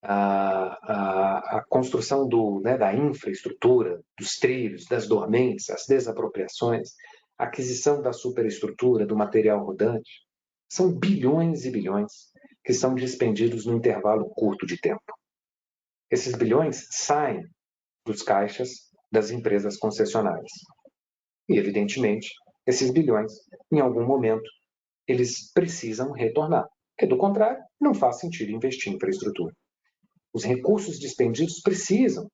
Speaker 8: a construção da infraestrutura, dos trilhos, das dormentes, as desapropriações, a aquisição da superestrutura, do material rodante. São bilhões e bilhões que são despendidos num intervalo curto de tempo. Esses bilhões saem dos caixas das empresas concessionárias. E, evidentemente, esses bilhões, em algum momento, eles precisam retornar. Porque, do contrário, não faz sentido investir em infraestrutura. Os recursos despendidos precisam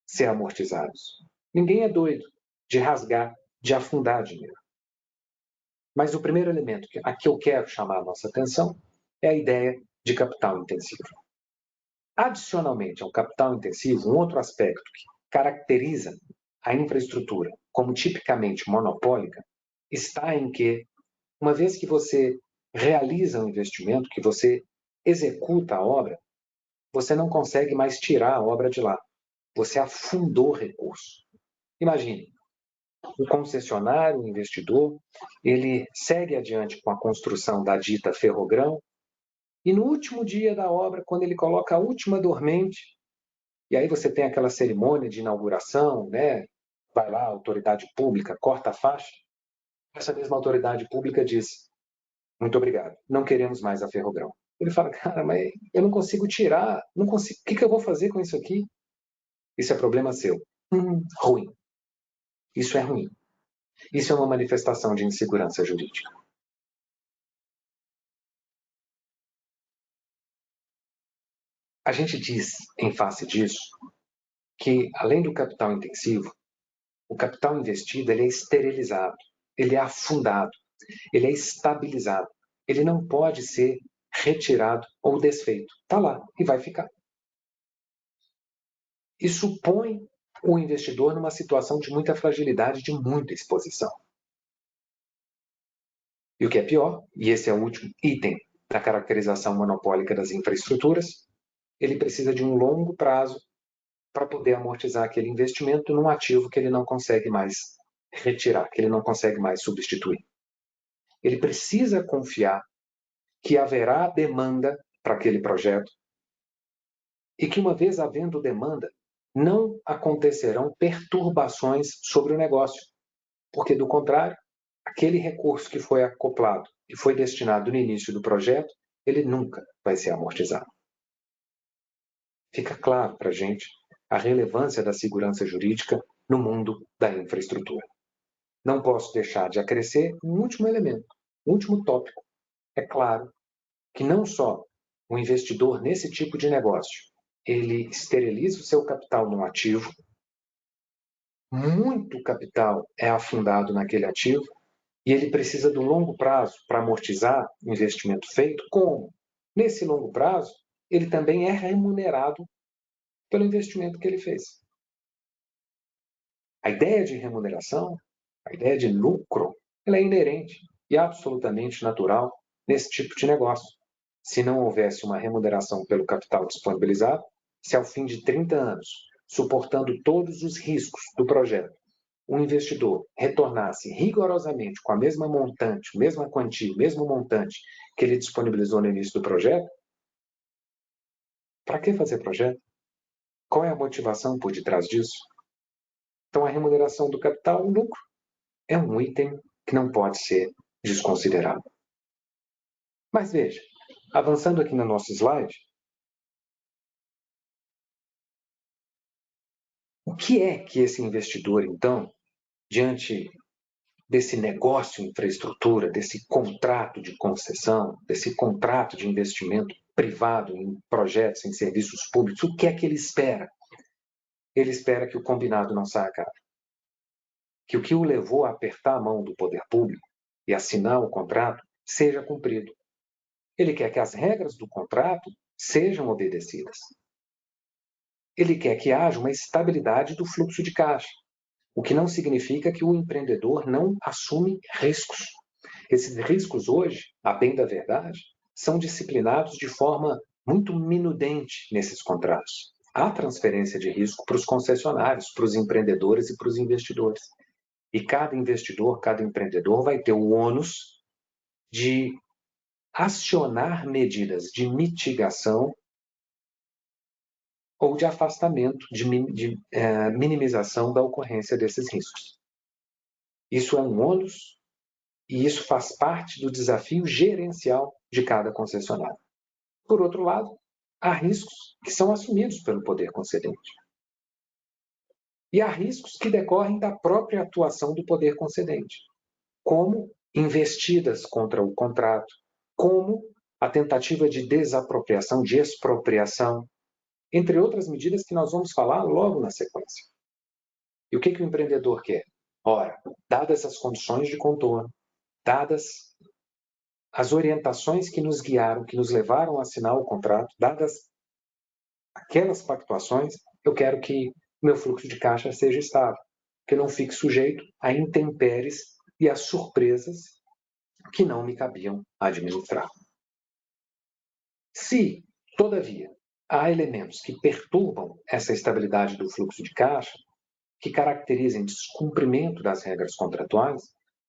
Speaker 8: ser amortizados. Ninguém é doido de rasgar, de afundar dinheiro. Mas o primeiro elemento a que eu quero chamar a nossa atenção é a ideia de capital intensivo. Adicionalmente ao capital intensivo, um outro aspecto que caracteriza a infraestrutura como tipicamente monopólica está em que, uma vez que você realiza um investimento, que você executa a obra, você não consegue mais tirar a obra de lá. Você afundou recurso. Imagine, o concessionário, o investidor, ele segue adiante com a construção da dita Ferrogrão, e no último dia da obra, quando ele coloca a última dormente, e aí você tem aquela cerimônia de inauguração, né? Vai lá, a autoridade pública, corta a faixa, essa mesma autoridade pública diz: muito obrigado, não queremos mais a Ferrogrão. Ele fala: cara, mas eu não consigo tirar, não consigo, o que eu vou fazer com isso aqui? Isso é problema seu. Ruim. Isso é ruim. Isso é uma manifestação de insegurança jurídica. A gente diz, em face disso, que, além do capital intensivo, o capital investido ele é esterilizado, ele é afundado, ele é estabilizado. Ele não pode ser retirado ou desfeito. Está lá e vai ficar. Isso põe o investidor numa situação de muita fragilidade, de muita exposição. E o que é pior, e esse é o último item da caracterização monopólica das infraestruturas, ele precisa de um longo prazo para poder amortizar aquele investimento num ativo que ele não consegue mais retirar, que ele não consegue mais substituir. Ele precisa confiar que haverá demanda para aquele projeto e que, uma vez havendo demanda, não acontecerão perturbações sobre o negócio, porque, do contrário, aquele recurso que foi acoplado e foi destinado no início do projeto, ele nunca vai ser amortizado. Fica claro para a gente a relevância da segurança jurídica no mundo da infraestrutura. Não posso deixar de acrescer um último elemento, um último tópico. É claro que não só o investidor nesse tipo de negócio, ele esteriliza o seu capital num ativo, muito capital é afundado naquele ativo, e ele precisa do longo prazo para amortizar o investimento feito. Como? Nesse longo prazo, ele também é remunerado pelo investimento que ele fez. A ideia de remuneração, a ideia de lucro, ela é inerente e absolutamente natural nesse tipo de negócio. Se não houvesse uma remuneração pelo capital disponibilizado, se ao fim de 30 anos, suportando todos os riscos do projeto, o investidor retornasse rigorosamente com a mesma montante, mesma quantia, o mesmo montante que ele disponibilizou no início do projeto, para que fazer projeto? Qual é a motivação por detrás disso? Então, a remuneração do capital, o lucro, é um item que não pode ser desconsiderado. Mas veja, avançando aqui no nosso slide, o que é que esse investidor, então, diante desse negócio de infraestrutura, desse contrato de concessão, desse contrato de investimento privado em projetos, em serviços públicos, o que é que ele espera? Ele espera que o combinado não saia caro. Que o que o levou a apertar a mão do poder público e assinar o contrato seja cumprido. Ele quer que as regras do contrato sejam obedecidas. Ele quer que haja uma estabilidade do fluxo de caixa, o que não significa que o empreendedor não assume riscos. Esses riscos hoje, a bem da verdade, são disciplinados de forma muito minudente nesses contratos. Há transferência de risco para os concessionários, para os empreendedores e para os investidores. E cada investidor, cada empreendedor vai ter o ônus de acionar medidas de mitigação ou de afastamento, de minimização da ocorrência desses riscos. Isso é um ônus e isso faz parte do desafio gerencial de cada concessionário. Por outro lado, há riscos que são assumidos pelo poder concedente. E há riscos que decorrem da própria atuação do poder concedente, como investidas contra o contrato, como a tentativa de desapropriação, de expropriação, entre outras medidas que nós vamos falar logo na sequência. E o que o empreendedor quer? Ora, dadas as condições de contorno, dadas as orientações que nos guiaram, que nos levaram a assinar o contrato, dadas aquelas pactuações, eu quero que meu fluxo de caixa seja estável, que eu não fique sujeito a intempéries e a surpresas que não me cabiam administrar. Se, todavia, há elementos que perturbam essa estabilidade do fluxo de caixa, que caracterizem descumprimento das regras contratuais,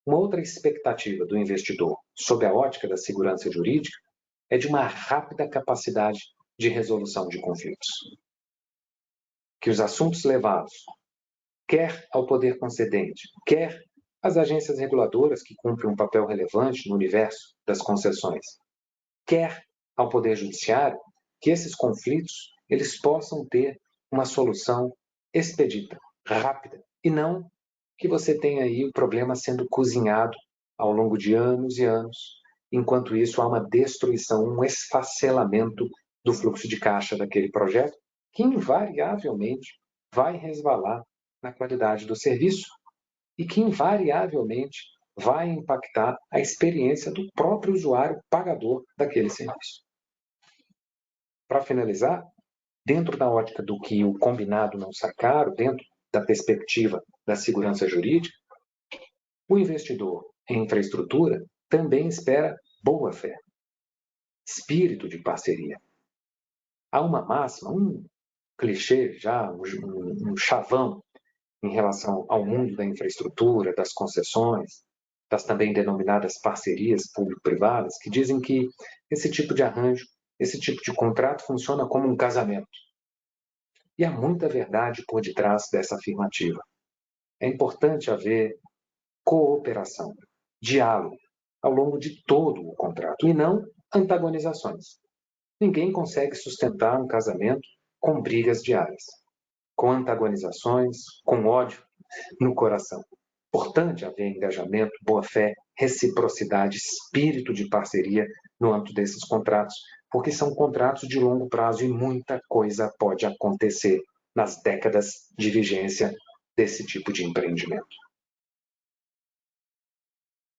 Speaker 8: uma outra expectativa do investidor, sob a ótica da segurança jurídica, é de uma rápida capacidade de resolução de conflitos. Que os assuntos levados, quer ao poder concedente, quer às agências reguladoras que cumprem um papel relevante no universo das concessões, quer ao poder judiciário, que esses conflitos eles possam ter uma solução expedita, rápida, e não que você tenha aí o problema sendo cozinhado ao longo de anos e anos, enquanto isso há uma destruição, um esfacelamento do fluxo de caixa daquele projeto, que invariavelmente vai resvalar na qualidade do serviço e que invariavelmente vai impactar a experiência do próprio usuário pagador daquele serviço. Para finalizar, dentro da ótica do que o combinado não sai caro, dentro da perspectiva da segurança jurídica, o investidor em infraestrutura também espera boa-fé, espírito de parceria. Há uma máxima, um clichê já, um chavão em relação ao mundo da infraestrutura, das concessões, das também denominadas parcerias público-privadas, que dizem que esse tipo de arranjo, esse tipo de contrato funciona como um casamento. E há muita verdade por detrás dessa afirmativa. É importante haver cooperação, diálogo, ao longo de todo o contrato, e não antagonizações. Ninguém consegue sustentar um casamento com brigas diárias, com antagonizações, com ódio no coração. Importante haver engajamento, boa-fé, reciprocidade, espírito de parceria no âmbito desses contratos, porque são contratos de longo prazo e muita coisa pode acontecer nas décadas de vigência desse tipo de empreendimento.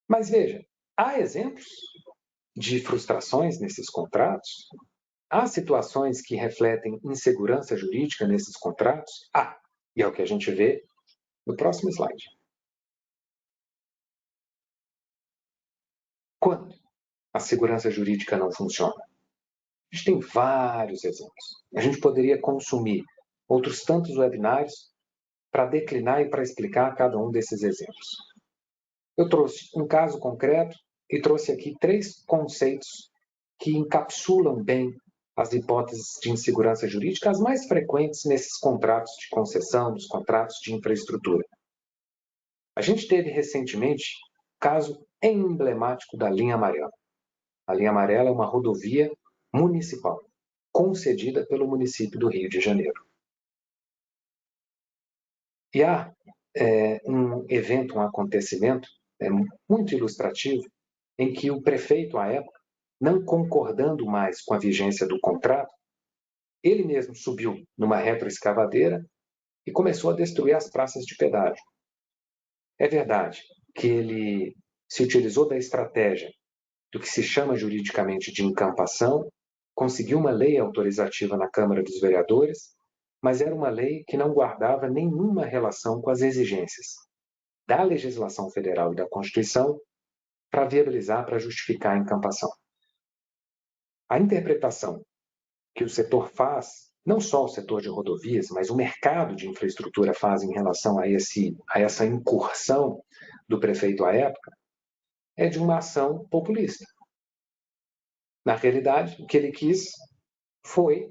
Speaker 8: Mas veja, há exemplos de frustrações nesses contratos? Há situações que refletem insegurança jurídica nesses contratos? Há, e é o que a gente vê no próximo slide. Quando a segurança jurídica não funciona? A gente tem vários exemplos. A gente poderia consumir outros tantos webinários para declinar e para explicar cada um desses exemplos. Eu trouxe um caso concreto e trouxe aqui 3 conceitos que encapsulam bem as hipóteses de insegurança jurídica as mais frequentes nesses contratos de concessão, nos contratos de infraestrutura. A gente teve recentemente o caso emblemático da linha amarela. A linha amarela é uma rodovia municipal, concedida pelo município do Rio de Janeiro. E há um evento, um acontecimento muito ilustrativo, em que o prefeito, à época, não concordando mais com a vigência do contrato, ele mesmo subiu numa retroescavadeira e começou a destruir as praças de pedágio. É verdade que ele se utilizou da estratégia do que se chama juridicamente de encampação, conseguiu uma lei autorizativa na Câmara dos Vereadores, mas era uma lei que não guardava nenhuma relação com as exigências da legislação federal e da Constituição para viabilizar, para justificar a encampação. A interpretação que o setor faz, não só o setor de rodovias, mas o mercado de infraestrutura faz em relação a essa incursão do prefeito à época, é de uma ação populista. Na realidade, o que ele quis foi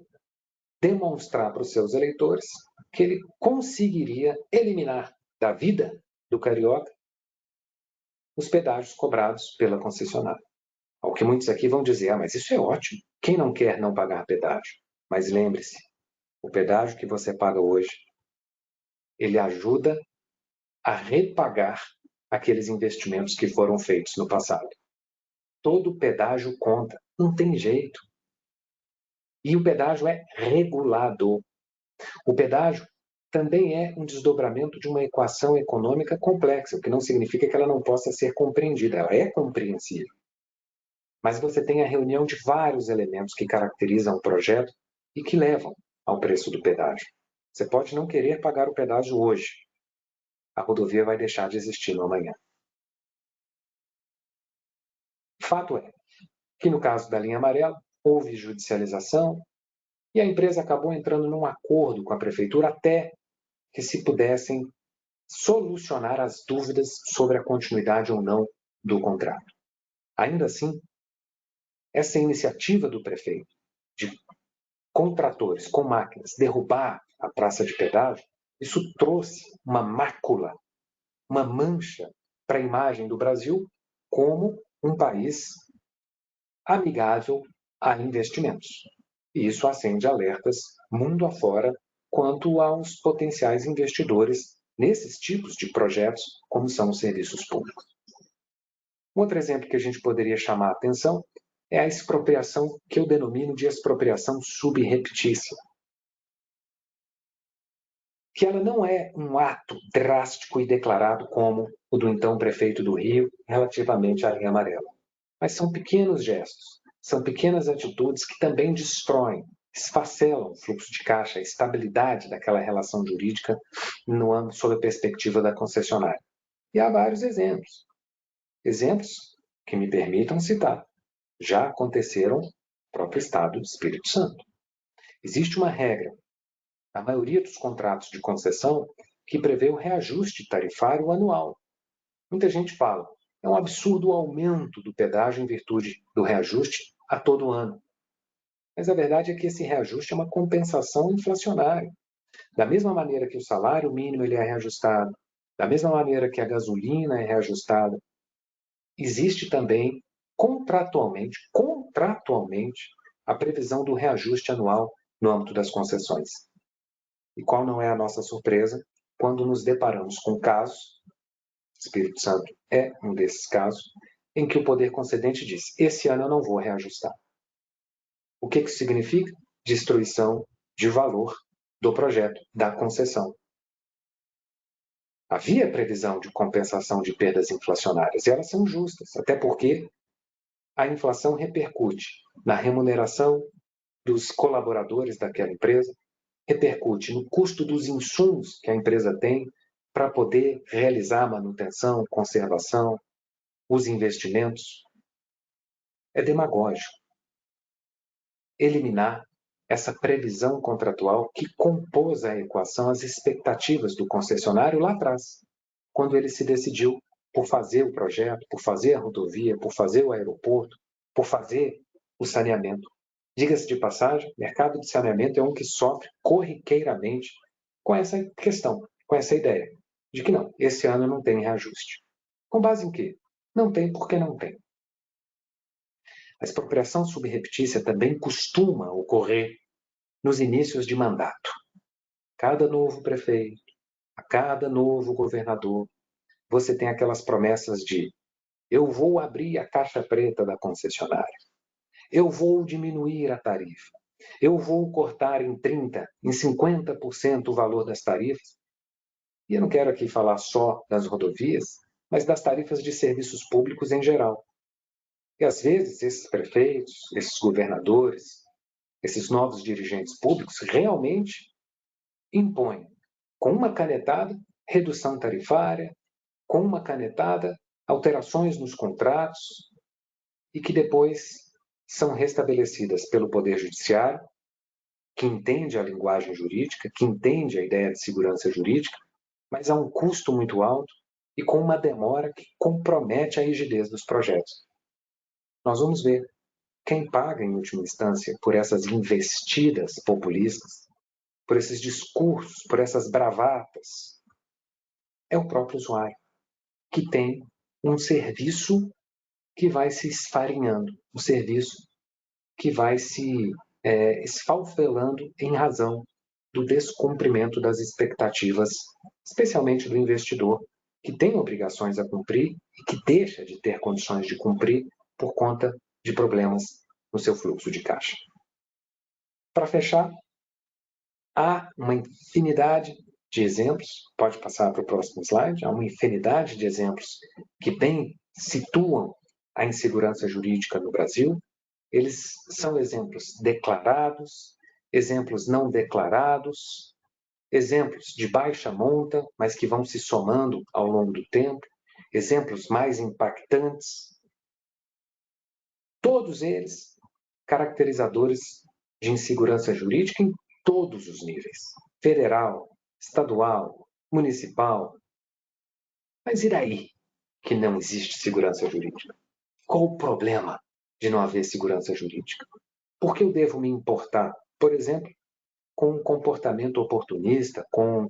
Speaker 8: demonstrar para os seus eleitores que ele conseguiria eliminar da vida do carioca os pedágios cobrados pela concessionária. Ao que muitos aqui vão dizer, mas isso é ótimo, quem não quer não pagar pedágio? Mas lembre-se, o pedágio que você paga hoje, ele ajuda a repagar aqueles investimentos que foram feitos no passado. Todo pedágio conta, não tem jeito. E o pedágio é regulado. O pedágio também é um desdobramento de uma equação econômica complexa, o que não significa que ela não possa ser compreendida. Ela é compreensível. Mas você tem a reunião de vários elementos que caracterizam o projeto e que levam ao preço do pedágio. Você pode não querer pagar o pedágio hoje. A rodovia vai deixar de existir no amanhã. Fato é que no caso da linha amarela, houve judicialização e a empresa acabou entrando num acordo com a prefeitura até que se pudessem solucionar as dúvidas sobre a continuidade ou não do contrato. Ainda assim, essa iniciativa do prefeito de contratores com máquinas derrubar a praça de pedágio, isso trouxe uma mácula, uma mancha para a imagem do Brasil como um país amigável a investimentos. E isso acende alertas mundo afora quanto aos potenciais investidores nesses tipos de projetos, como são os serviços públicos. Um outro exemplo que a gente poderia chamar a atenção é a expropriação que eu denomino de expropriação subreptícia. Que ela não é um ato drástico e declarado como o do então prefeito do Rio relativamente à linha amarela. Mas são pequenos gestos, são pequenas atitudes que também destroem, esfacelam o fluxo de caixa, a estabilidade daquela relação jurídica sob a perspectiva da concessionária. E há vários exemplos. Exemplos que me permitam citar. Já aconteceram no próprio Estado do Espírito Santo. Existe uma regra, na maioria dos contratos de concessão, que prevê o reajuste tarifário anual. Muita gente fala, é um absurdo o aumento do pedágio em virtude do reajuste a todo ano. Mas a verdade é que esse reajuste é uma compensação inflacionária. Da mesma maneira que o salário mínimo ele é reajustado, da mesma maneira que a gasolina é reajustada, existe também contratualmente, a previsão do reajuste anual no âmbito das concessões. E qual não é a nossa surpresa quando nos deparamos com casos, Espírito Santo é um desses casos, em que o poder concedente diz, esse ano eu não vou reajustar. O que isso significa? Destruição de valor do projeto, da concessão. Havia previsão de compensação de perdas inflacionárias, e elas são justas, até porque a inflação repercute na remuneração dos colaboradores daquela empresa, repercute no custo dos insumos que a empresa tem para poder realizar a manutenção, conservação, os investimentos. É demagógico eliminar essa previsão contratual que compôs a equação, as expectativas do concessionário lá atrás, quando ele se decidiu por fazer o projeto, por fazer a rodovia, por fazer o aeroporto, por fazer o saneamento Diga-se de passagem, o mercado de saneamento é um que sofre corriqueiramente com essa questão, com essa ideia de que não, esse ano não tem reajuste. Com base em quê? Não tem porque não tem. A expropriação subreptícia também costuma ocorrer nos inícios de mandato. Cada novo prefeito, a cada novo governador, você tem aquelas promessas de eu vou abrir a caixa preta da concessionária, eu vou diminuir a tarifa, eu vou cortar em 30%, em 50% o valor das tarifas. E eu não quero aqui falar só das rodovias, mas das tarifas de serviços públicos em geral. E às vezes esses prefeitos, esses governadores, esses novos dirigentes públicos realmente impõem, com uma canetada, redução tarifária, com uma canetada, alterações nos contratos, e que depois são restabelecidas pelo Poder Judiciário, que entende a linguagem jurídica, que entende a ideia de segurança jurídica, mas a um custo muito alto e com uma demora que compromete a rigidez dos projetos. Nós vamos ver quem paga, em última instância, por essas investidas populistas, por esses discursos, por essas bravatas, é o próprio usuário, que tem um serviço que vai se esfarinhando, um serviço que vai se esfalfelando em razão do descumprimento das expectativas, especialmente do investidor, que tem obrigações a cumprir e que deixa de ter condições de cumprir por conta de problemas no seu fluxo de caixa. Para fechar, há uma infinidade de exemplos, pode passar para o próximo slide, há uma infinidade de exemplos que bem situam a insegurança jurídica no Brasil. Eles são exemplos declarados, exemplos não declarados, exemplos de baixa monta, mas que vão se somando ao longo do tempo, exemplos mais impactantes. Todos eles caracterizadores de insegurança jurídica em todos os níveis, federal, estadual, municipal. Mas e daí que não existe segurança jurídica? Qual o problema de não haver segurança jurídica? Por que eu devo me importar, por exemplo, com um comportamento oportunista, com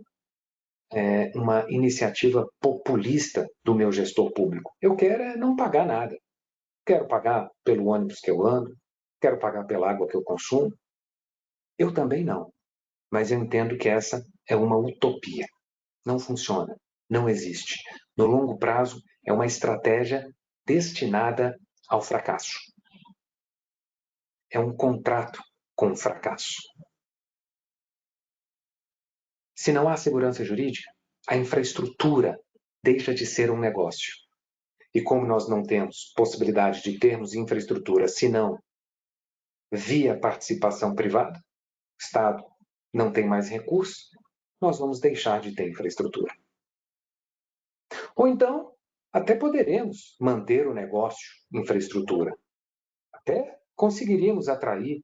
Speaker 8: uma iniciativa populista do meu gestor público? Eu quero não pagar nada. Quero pagar pelo ônibus que eu ando, quero pagar pela água que eu consumo. Eu também não, mas eu entendo que essa é uma utopia. Não funciona, não existe. No longo prazo, é uma estratégia destinada ao fracasso. É um contrato com o fracasso. Se não há segurança jurídica, a infraestrutura deixa de ser um negócio. E como nós não temos possibilidade de termos infraestrutura, senão via participação privada, o Estado não tem mais recursos, nós vamos deixar de ter infraestrutura. Ou então, até poderemos manter o negócio infraestrutura. Até conseguiríamos atrair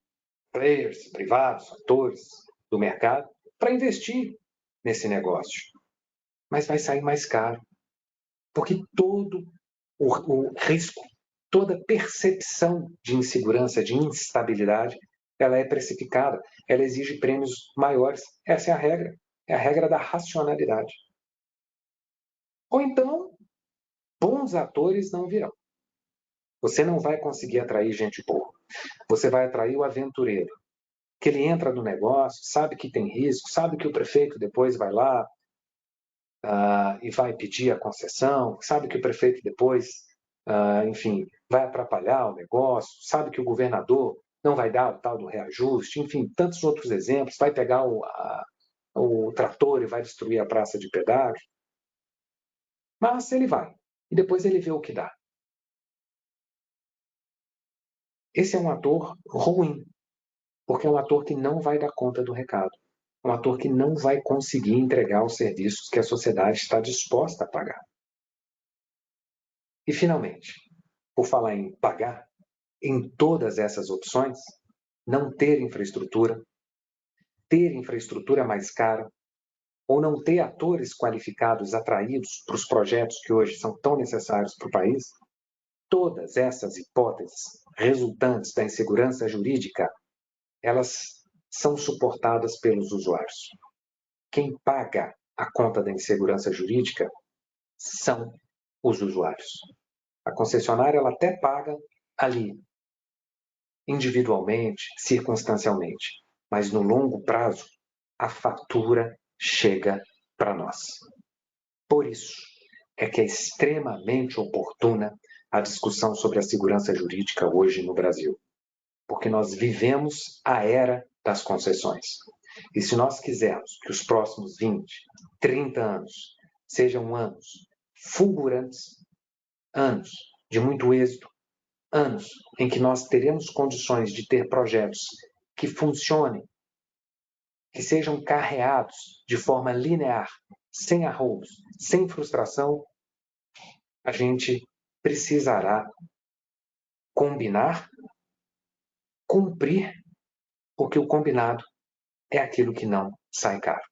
Speaker 8: players privados, atores do mercado, para investir nesse negócio. Mas vai sair mais caro. Porque todo o risco, toda percepção de insegurança, de instabilidade, ela é precificada, ela exige prêmios maiores. Essa é a regra da racionalidade. Ou então, bons atores não virão. Você não vai conseguir atrair gente boa. Você vai atrair o aventureiro, que ele entra no negócio, sabe que tem risco, sabe que o prefeito depois vai lá e vai pedir a concessão, sabe que o prefeito depois, enfim, vai atrapalhar o negócio, sabe que o governador não vai dar o tal do reajuste, enfim, tantos outros exemplos, vai pegar o trator e vai destruir a praça de pedágio. Mas ele vai, e depois ele vê o que dá. Esse é um ator ruim, porque é um ator que não vai dar conta do recado. É um ator que não vai conseguir entregar os serviços que a sociedade está disposta a pagar. E, finalmente, por falar em pagar, em todas essas opções, não ter infraestrutura mais cara, ou não ter atores qualificados atraídos para os projetos que hoje são tão necessários para o país, todas essas hipóteses resultantes da insegurança jurídica elas são suportadas pelos usuários. Quem paga a conta da insegurança jurídica são os usuários. A concessionária ela até paga ali, individualmente, circunstancialmente, mas no longo prazo, a fatura chega para nós. Por isso é que é extremamente oportuna a discussão sobre a segurança jurídica hoje no Brasil, porque nós vivemos a era das concessões. E se nós quisermos que os próximos 20, 30 anos sejam anos fulgurantes, anos de muito êxito, anos em que nós teremos condições de ter projetos que funcionem, que sejam carreados de forma linear, sem arroubos, sem frustração, a gente precisará combinar, cumprir, porque o combinado é aquilo que não sai caro.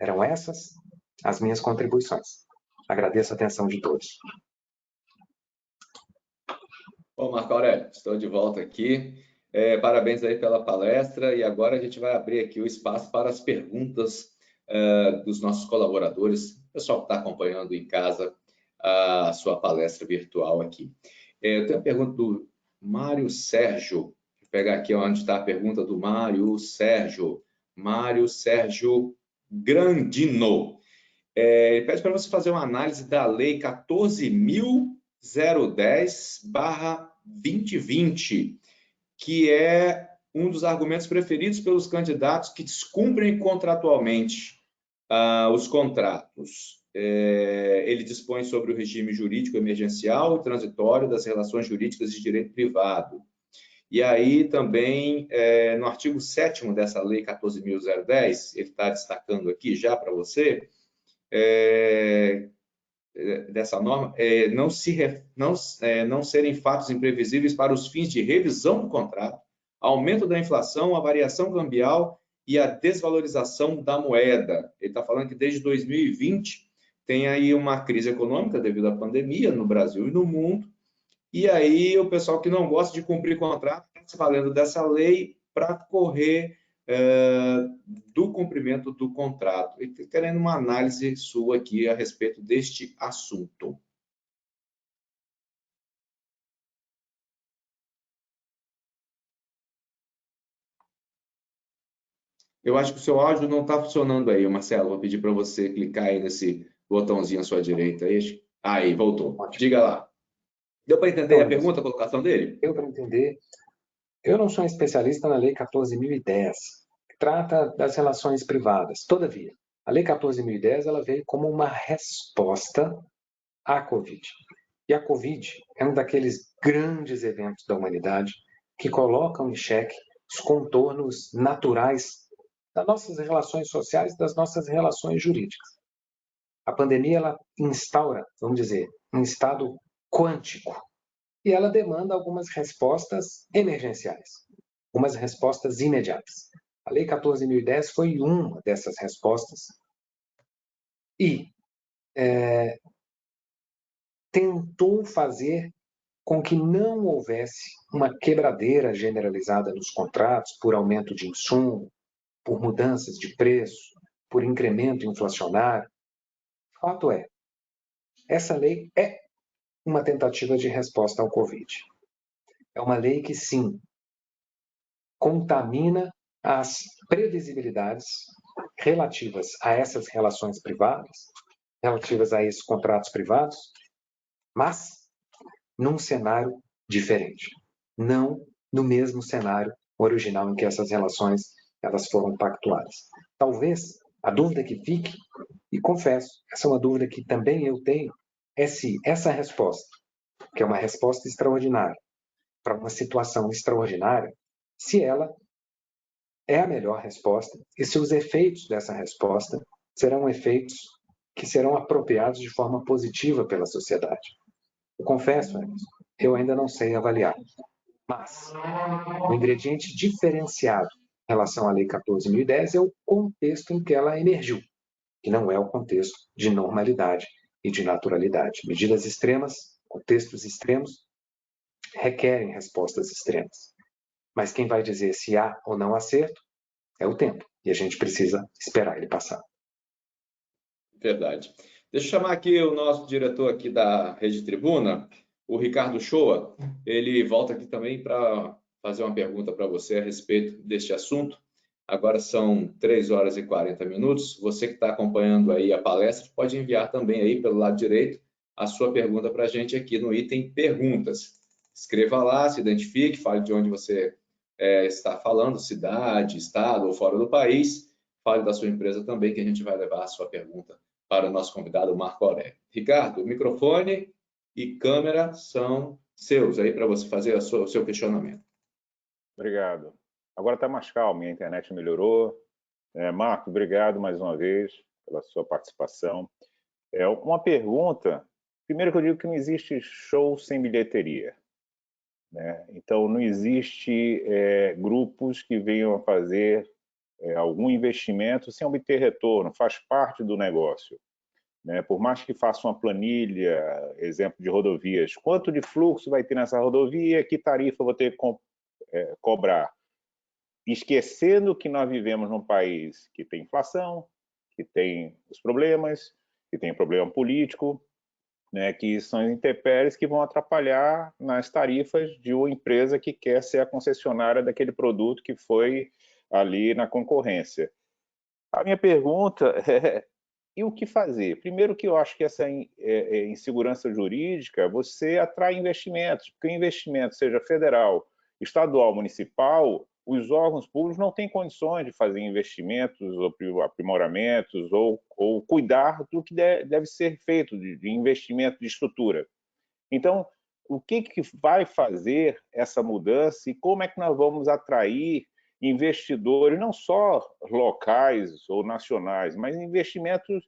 Speaker 8: Eram essas as minhas contribuições. Agradeço a atenção de todos.
Speaker 1: Bom, Marco Aurélio, estou de volta aqui. Parabéns aí pela palestra, e agora a gente vai abrir aqui o espaço para as perguntas dos nossos colaboradores, pessoal que está acompanhando em casa a sua palestra virtual aqui. Eu tenho a pergunta do Mário Sérgio. Vou pegar aqui onde está a pergunta do Mário Sérgio. Mário Sérgio Grandino. Ele pede para você fazer uma análise da Lei 14.010/2020, que é um dos argumentos preferidos pelos candidatos que descumprem contratualmente os contratos. Ele dispõe sobre o regime jurídico emergencial e transitório das relações jurídicas de direito privado. E aí também, no artigo 7º dessa Lei 14.010, ele está destacando aqui já para você, dessa norma, não serem fatos imprevisíveis para os fins de revisão do contrato, aumento da inflação, a variação cambial e a desvalorização da moeda. Ele está falando que desde 2020 tem aí uma crise econômica devido à pandemia no Brasil e no mundo, e aí o pessoal que não gosta de cumprir contrato está se valendo dessa lei para correr do cumprimento do contrato. E querendo uma análise sua aqui a respeito deste assunto. Eu acho que o seu áudio não está funcionando aí, Marcelo. Vou pedir para você clicar aí nesse botãozinho à sua direita. Aí, voltou. Diga lá. Deu para entender a pergunta, a colocação dele?
Speaker 8: Deu para entender. Eu não sou um especialista na Lei 14.010, que trata das relações privadas. Todavia, a Lei 14.010 ela veio como uma resposta à Covid. E a Covid é um daqueles grandes eventos da humanidade que colocam em xeque os contornos naturais das nossas relações sociais, das nossas relações jurídicas. A pandemia ela instaura, vamos dizer, um estado quântico, e ela demanda algumas respostas emergenciais, algumas respostas imediatas. A Lei 14.010 foi uma dessas respostas e tentou fazer com que não houvesse uma quebradeira generalizada nos contratos por aumento de insumo, por mudanças de preço, por incremento inflacionário. Fato é, essa lei é uma tentativa de resposta ao Covid. É uma lei que, sim, contamina as previsibilidades relativas a essas relações privadas, relativas a esses contratos privados, mas num cenário diferente. Não no mesmo cenário original em que essas relações elas foram pactuadas. Talvez a dúvida que fique, e confesso, essa é uma dúvida que também eu tenho, é se essa resposta, que é uma resposta extraordinária, para uma situação extraordinária, se ela é a melhor resposta e se os efeitos dessa resposta serão efeitos que serão apropriados de forma positiva pela sociedade. Eu confesso, Emerson, eu ainda não sei avaliar, mas o ingrediente diferenciado em relação à Lei 14.010 é o contexto em que ela emergiu, que não é o contexto de normalidade e de naturalidade. Medidas extremas, contextos extremos, requerem respostas extremas. Mas quem vai dizer se há ou não acerto é o tempo. E a gente precisa esperar ele passar.
Speaker 1: Verdade. Deixa eu chamar aqui o nosso diretor aqui da Rede Tribuna, o Ricardo Shoa. Ele volta aqui também para fazer uma pergunta para você a respeito deste assunto. Agora são 3 horas e 40 minutos. Você que está acompanhando aí a palestra, pode enviar também aí pelo lado direito a sua pergunta para a gente aqui no item Perguntas. Escreva lá, se identifique, fale de onde você está falando, cidade, estado ou fora do país. Fale da sua empresa também, que a gente vai levar a sua pergunta para o nosso convidado, Marco Aurélio. Ricardo, o microfone e câmera são seus aí para você fazer o seu questionamento.
Speaker 2: Obrigado. Agora está mais calmo, minha internet melhorou. Marco, obrigado mais uma vez pela sua participação. Uma pergunta. Primeiro que eu digo que não existe show sem bilheteria, né? Então, não existe grupos que venham a fazer algum investimento sem obter retorno, faz parte do negócio, né? Por mais que faça uma planilha, exemplo de rodovias, quanto de fluxo vai ter nessa rodovia, que tarifa eu vou ter que cobrar? Esquecendo que nós vivemos num país que tem inflação, que tem os problemas, que tem problema político, né, que são intempéries que vão atrapalhar nas tarifas de uma empresa que quer ser a concessionária daquele produto que foi ali na concorrência. A minha pergunta é, e o que fazer? Primeiro que eu acho que essa insegurança jurídica, você atrai investimentos, porque o investimento, seja federal, estadual, municipal, os órgãos públicos não têm condições de fazer investimentos, ou aprimoramentos, ou cuidar do que deve ser feito, de investimento de estrutura. Então, o que vai fazer essa mudança e como é que nós vamos atrair investidores, não só locais ou nacionais, mas investimentos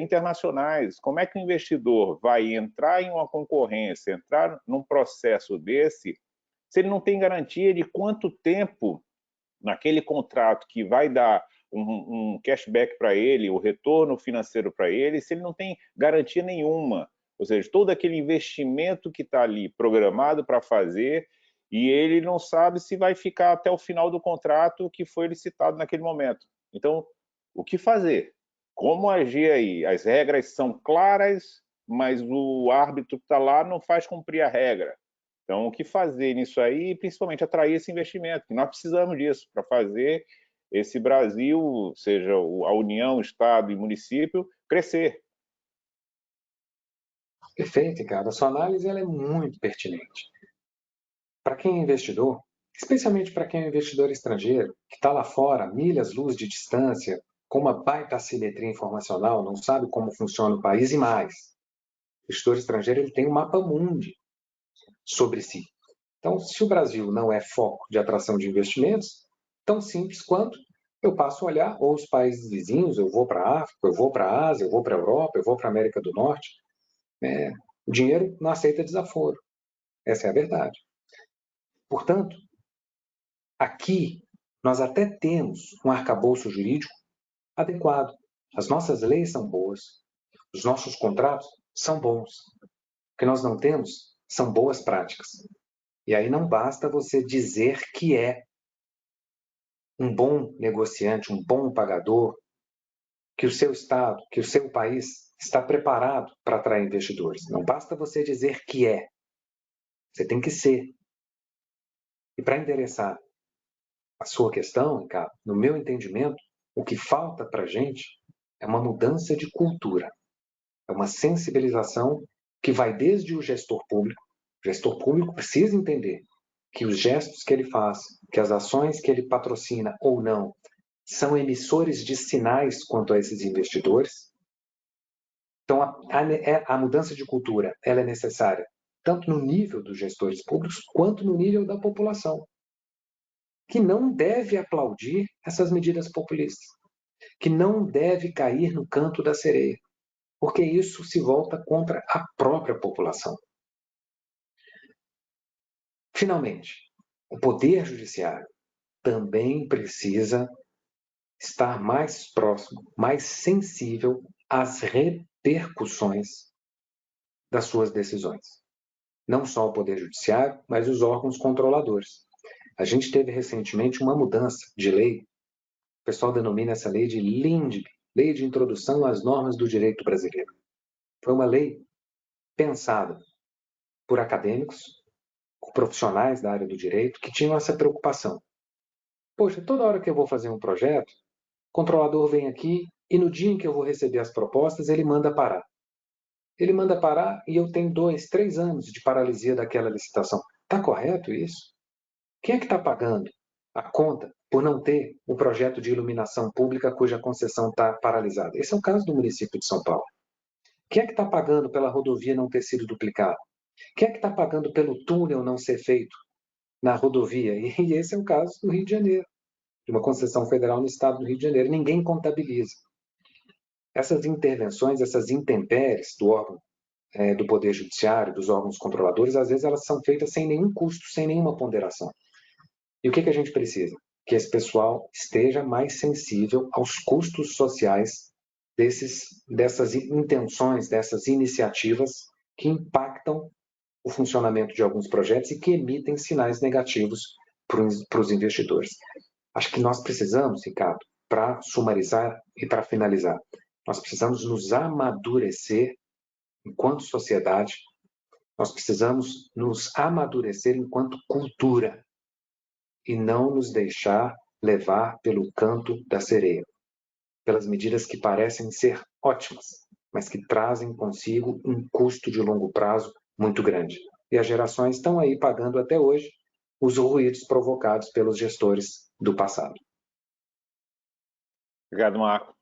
Speaker 2: internacionais? Como é que o investidor vai entrar em uma concorrência, entrar num processo desse, se ele não tem garantia de quanto tempo naquele contrato que vai dar um cashback para ele, o retorno financeiro para ele, se ele não tem garantia nenhuma? Ou seja, todo aquele investimento que está ali programado para fazer e ele não sabe se vai ficar até o final do contrato que foi licitado naquele momento. Então, o que fazer? Como agir aí? As regras são claras, mas o árbitro que está lá não faz cumprir a regra. Então, o que fazer nisso aí, principalmente atrair esse investimento, que nós precisamos disso para fazer esse Brasil, seja a União, Estado e município, crescer.
Speaker 8: Perfeito, Ricardo. A sua análise ela é muito pertinente. Para quem é investidor, especialmente para quem é investidor estrangeiro, que está lá fora, milhas-luz de distância, com uma baita assimetria informacional, não sabe como funciona o país e mais. O investidor estrangeiro ele tem um mapa mundi sobre si. Então, se o Brasil não é foco de atração de investimentos, tão simples quanto eu passo a olhar ou os países vizinhos, eu vou para a África, eu vou para a Ásia, eu vou para a Europa, eu vou para a América do Norte. O dinheiro não aceita desaforo. Essa é a verdade. Portanto, aqui nós até temos um arcabouço jurídico adequado. As nossas leis são boas, os nossos contratos são bons. O que nós não temos são boas práticas. E aí não basta você dizer que é um bom negociante, um bom pagador, que o seu Estado, que o seu país está preparado para atrair investidores. Não basta você dizer que é. Você tem que ser. E para endereçar a sua questão, Ricardo, no meu entendimento, o que falta para a gente é uma mudança de cultura. É uma sensibilização que vai desde o gestor público. O gestor público precisa entender que os gestos que ele faz, que as ações que ele patrocina ou não, são emissores de sinais quanto a esses investidores. Então, a mudança de cultura ela é necessária tanto no nível dos gestores públicos quanto no nível da população, que não deve aplaudir essas medidas populistas, que não deve cair no canto da sereia, porque isso se volta contra a própria população. Finalmente, o Poder Judiciário também precisa estar mais próximo, mais sensível às repercussões das suas decisões. Não só o Poder Judiciário, mas os órgãos controladores. A gente teve recentemente uma mudança de lei, o pessoal denomina essa lei de LINDB, Lei de Introdução às Normas do Direito Brasileiro. Foi uma lei pensada por acadêmicos, profissionais da área do direito, que tinham essa preocupação. Poxa, toda hora que eu vou fazer um projeto, o controlador vem aqui e no dia em que eu vou receber as propostas, ele manda parar. Ele manda parar e eu tenho 2, 3 anos de paralisia daquela licitação. Está correto isso? Quem é que está pagando a conta por não ter um projeto de iluminação pública cuja concessão está paralisada? Esse é o caso do município de São Paulo. Quem é que está pagando pela rodovia não ter sido duplicada? Quem é que está pagando pelo túnel não ser feito na rodovia? E esse é o caso do Rio de Janeiro, de uma concessão federal no estado do Rio de Janeiro. Ninguém contabiliza. Essas intervenções, essas intempéries do órgão, do Poder Judiciário, dos órgãos controladores, às vezes elas são feitas sem nenhum custo, sem nenhuma ponderação. E o que a gente precisa? Que esse pessoal esteja mais sensível aos custos sociais dessas intenções, dessas iniciativas que impactam o funcionamento de alguns projetos e que emitem sinais negativos para os investidores. Acho que nós precisamos, Ricardo, para sumarizar e para finalizar, nós precisamos nos amadurecer enquanto sociedade, nós precisamos nos amadurecer enquanto cultura e não nos deixar levar pelo canto da sereia, pelas medidas que parecem ser ótimas, mas que trazem consigo um custo de longo prazo muito grande. E as gerações estão aí pagando até hoje os ruídos provocados pelos gestores do passado.
Speaker 2: Obrigado, Marco.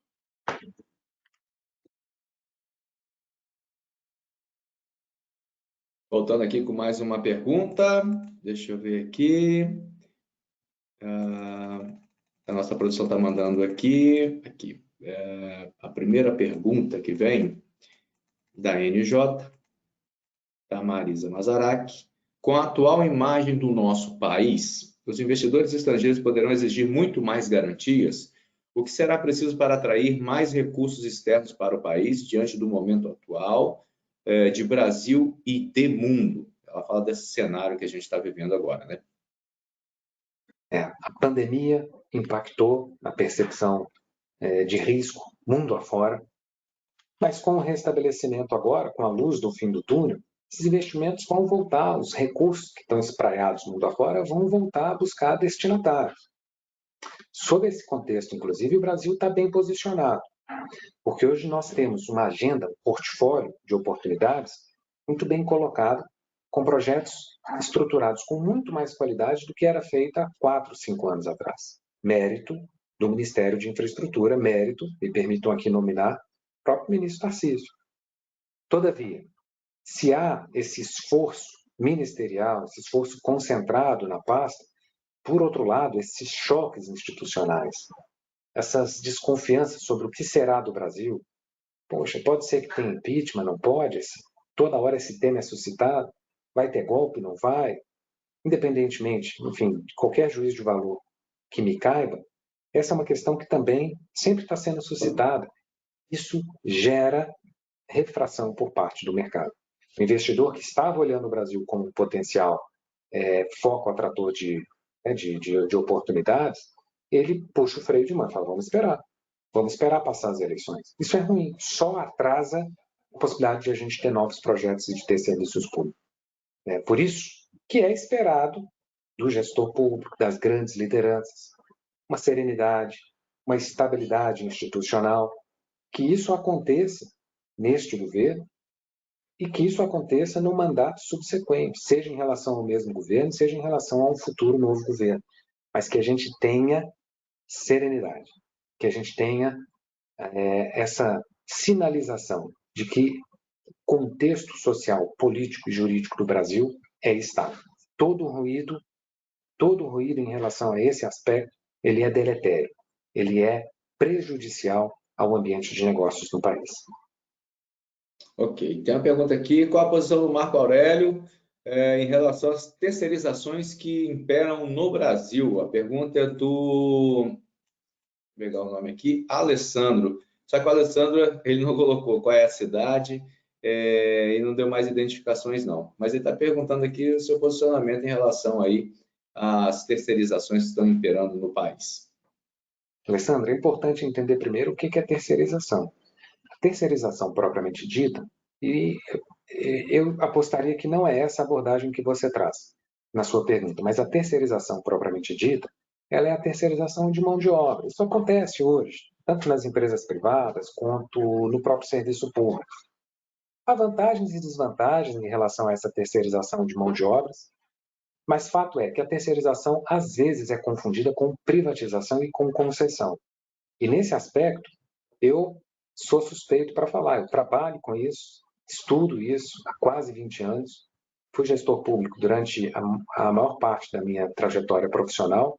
Speaker 1: Voltando aqui com mais uma pergunta. Deixa eu ver aqui. A nossa produção está mandando aqui. A primeira pergunta que vem da NJ, da Marisa Mazarac. Com a atual imagem do nosso país, os investidores estrangeiros poderão exigir muito mais garantias. O que será preciso para atrair mais recursos externos para o país diante do momento atual de Brasil e de mundo? Ela fala desse cenário que a gente está vivendo agora, né?
Speaker 8: A pandemia impactou na percepção de risco mundo afora, mas com o restabelecimento agora, com a luz do fim do túnel, esses investimentos vão voltar, os recursos que estão espraiados mundo afora vão voltar a buscar destinatários. Sob esse contexto, inclusive, o Brasil está bem posicionado, porque hoje nós temos uma agenda, um portfólio de oportunidades muito bem colocado, com projetos estruturados com muito mais qualidade do que era feito há 4, 5 anos atrás. Mérito do Ministério de Infraestrutura, mérito, me permitam aqui nominar, o próprio ministro Tarcísio. Todavia, se há esse esforço ministerial, esse esforço concentrado na pasta, por outro lado, esses choques institucionais, essas desconfianças sobre o que será do Brasil, poxa, pode ser que tenha impeachment, não pode? Toda hora esse tema é suscitado, vai ter golpe, não vai? Independentemente, enfim, de qualquer juízo de valor que me caiba, essa é uma questão que também sempre está sendo suscitada. Isso gera refração por parte do mercado. O investidor que estava olhando o Brasil como um potencial foco atrator de oportunidades, ele puxa o freio de mão e fala, vamos esperar passar as eleições. Isso é ruim, só atrasa a possibilidade de a gente ter novos projetos e de ter serviços públicos. Por isso que é esperado do gestor público, das grandes lideranças, uma serenidade, uma estabilidade institucional, que isso aconteça neste governo e que isso aconteça no mandato subsequente, seja em relação ao mesmo governo, seja em relação a um futuro novo governo, mas que a gente tenha serenidade, que a gente tenha essa sinalização de que o contexto social, político e jurídico do Brasil é estável. Todo ruído em relação a esse aspecto, ele é deletério, ele é prejudicial ao ambiente de negócios no país.
Speaker 1: Ok, tem uma pergunta aqui, qual a posição do Marco Aurélio em relação às terceirizações que imperam no Brasil? A pergunta é do, vou pegar o nome aqui, Alessandro. Só que o Alessandro, ele não colocou qual é a cidade e não deu mais identificações não. Mas ele está perguntando aqui o seu posicionamento em relação aí as terceirizações que estão imperando no país?
Speaker 8: Alessandro, é importante entender primeiro o que é terceirização. A terceirização propriamente dita, e eu apostaria que não é essa a abordagem que você traz na sua pergunta, mas a terceirização propriamente dita, ela é a terceirização de mão de obra. Isso acontece hoje, tanto nas empresas privadas quanto no próprio serviço público. Há vantagens e desvantagens em relação a essa terceirização de mão de obras, mas fato é que a terceirização às vezes é confundida com privatização e com concessão. E nesse aspecto, eu sou suspeito para falar. Eu trabalho com isso, estudo isso há quase 20 anos. Fui gestor público durante a maior parte da minha trajetória profissional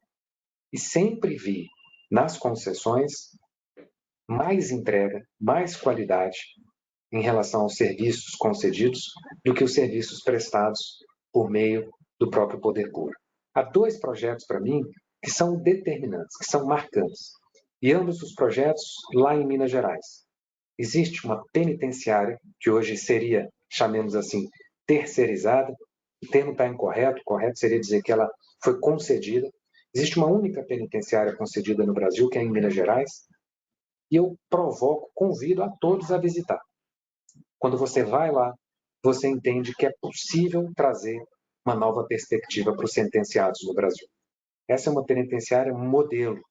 Speaker 8: e sempre vi nas concessões mais entrega, mais qualidade em relação aos serviços concedidos do que os serviços prestados por meio do próprio poder público. Há 2 projetos para mim que são determinantes, que são marcantes. E ambos os projetos lá em Minas Gerais. Existe uma penitenciária, que hoje seria, chamemos assim, terceirizada. O termo está incorreto, correto seria dizer que ela foi concedida. Existe uma única penitenciária concedida no Brasil, que é em Minas Gerais, e eu convido a todos a visitar. Quando você vai lá, você entende que é possível trazer uma nova perspectiva para os sentenciados no Brasil. Essa é uma penitenciária modelo,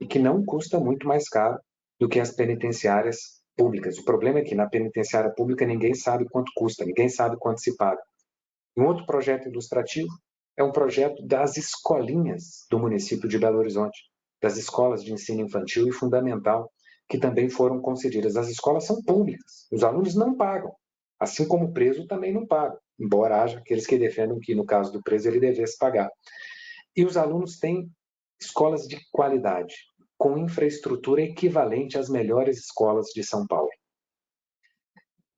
Speaker 8: e que não custa muito mais caro do que as penitenciárias públicas. O problema é que na penitenciária pública ninguém sabe quanto custa, ninguém sabe quanto se paga. Um outro projeto ilustrativo é um projeto das escolinhas do município de Belo Horizonte, das escolas de ensino infantil e fundamental, que também foram concedidas. As escolas são públicas, os alunos não pagam, assim como o preso também não paga, embora haja aqueles que defendam que, no caso do preso, ele devesse pagar. E os alunos têm escolas de qualidade, com infraestrutura equivalente às melhores escolas de São Paulo.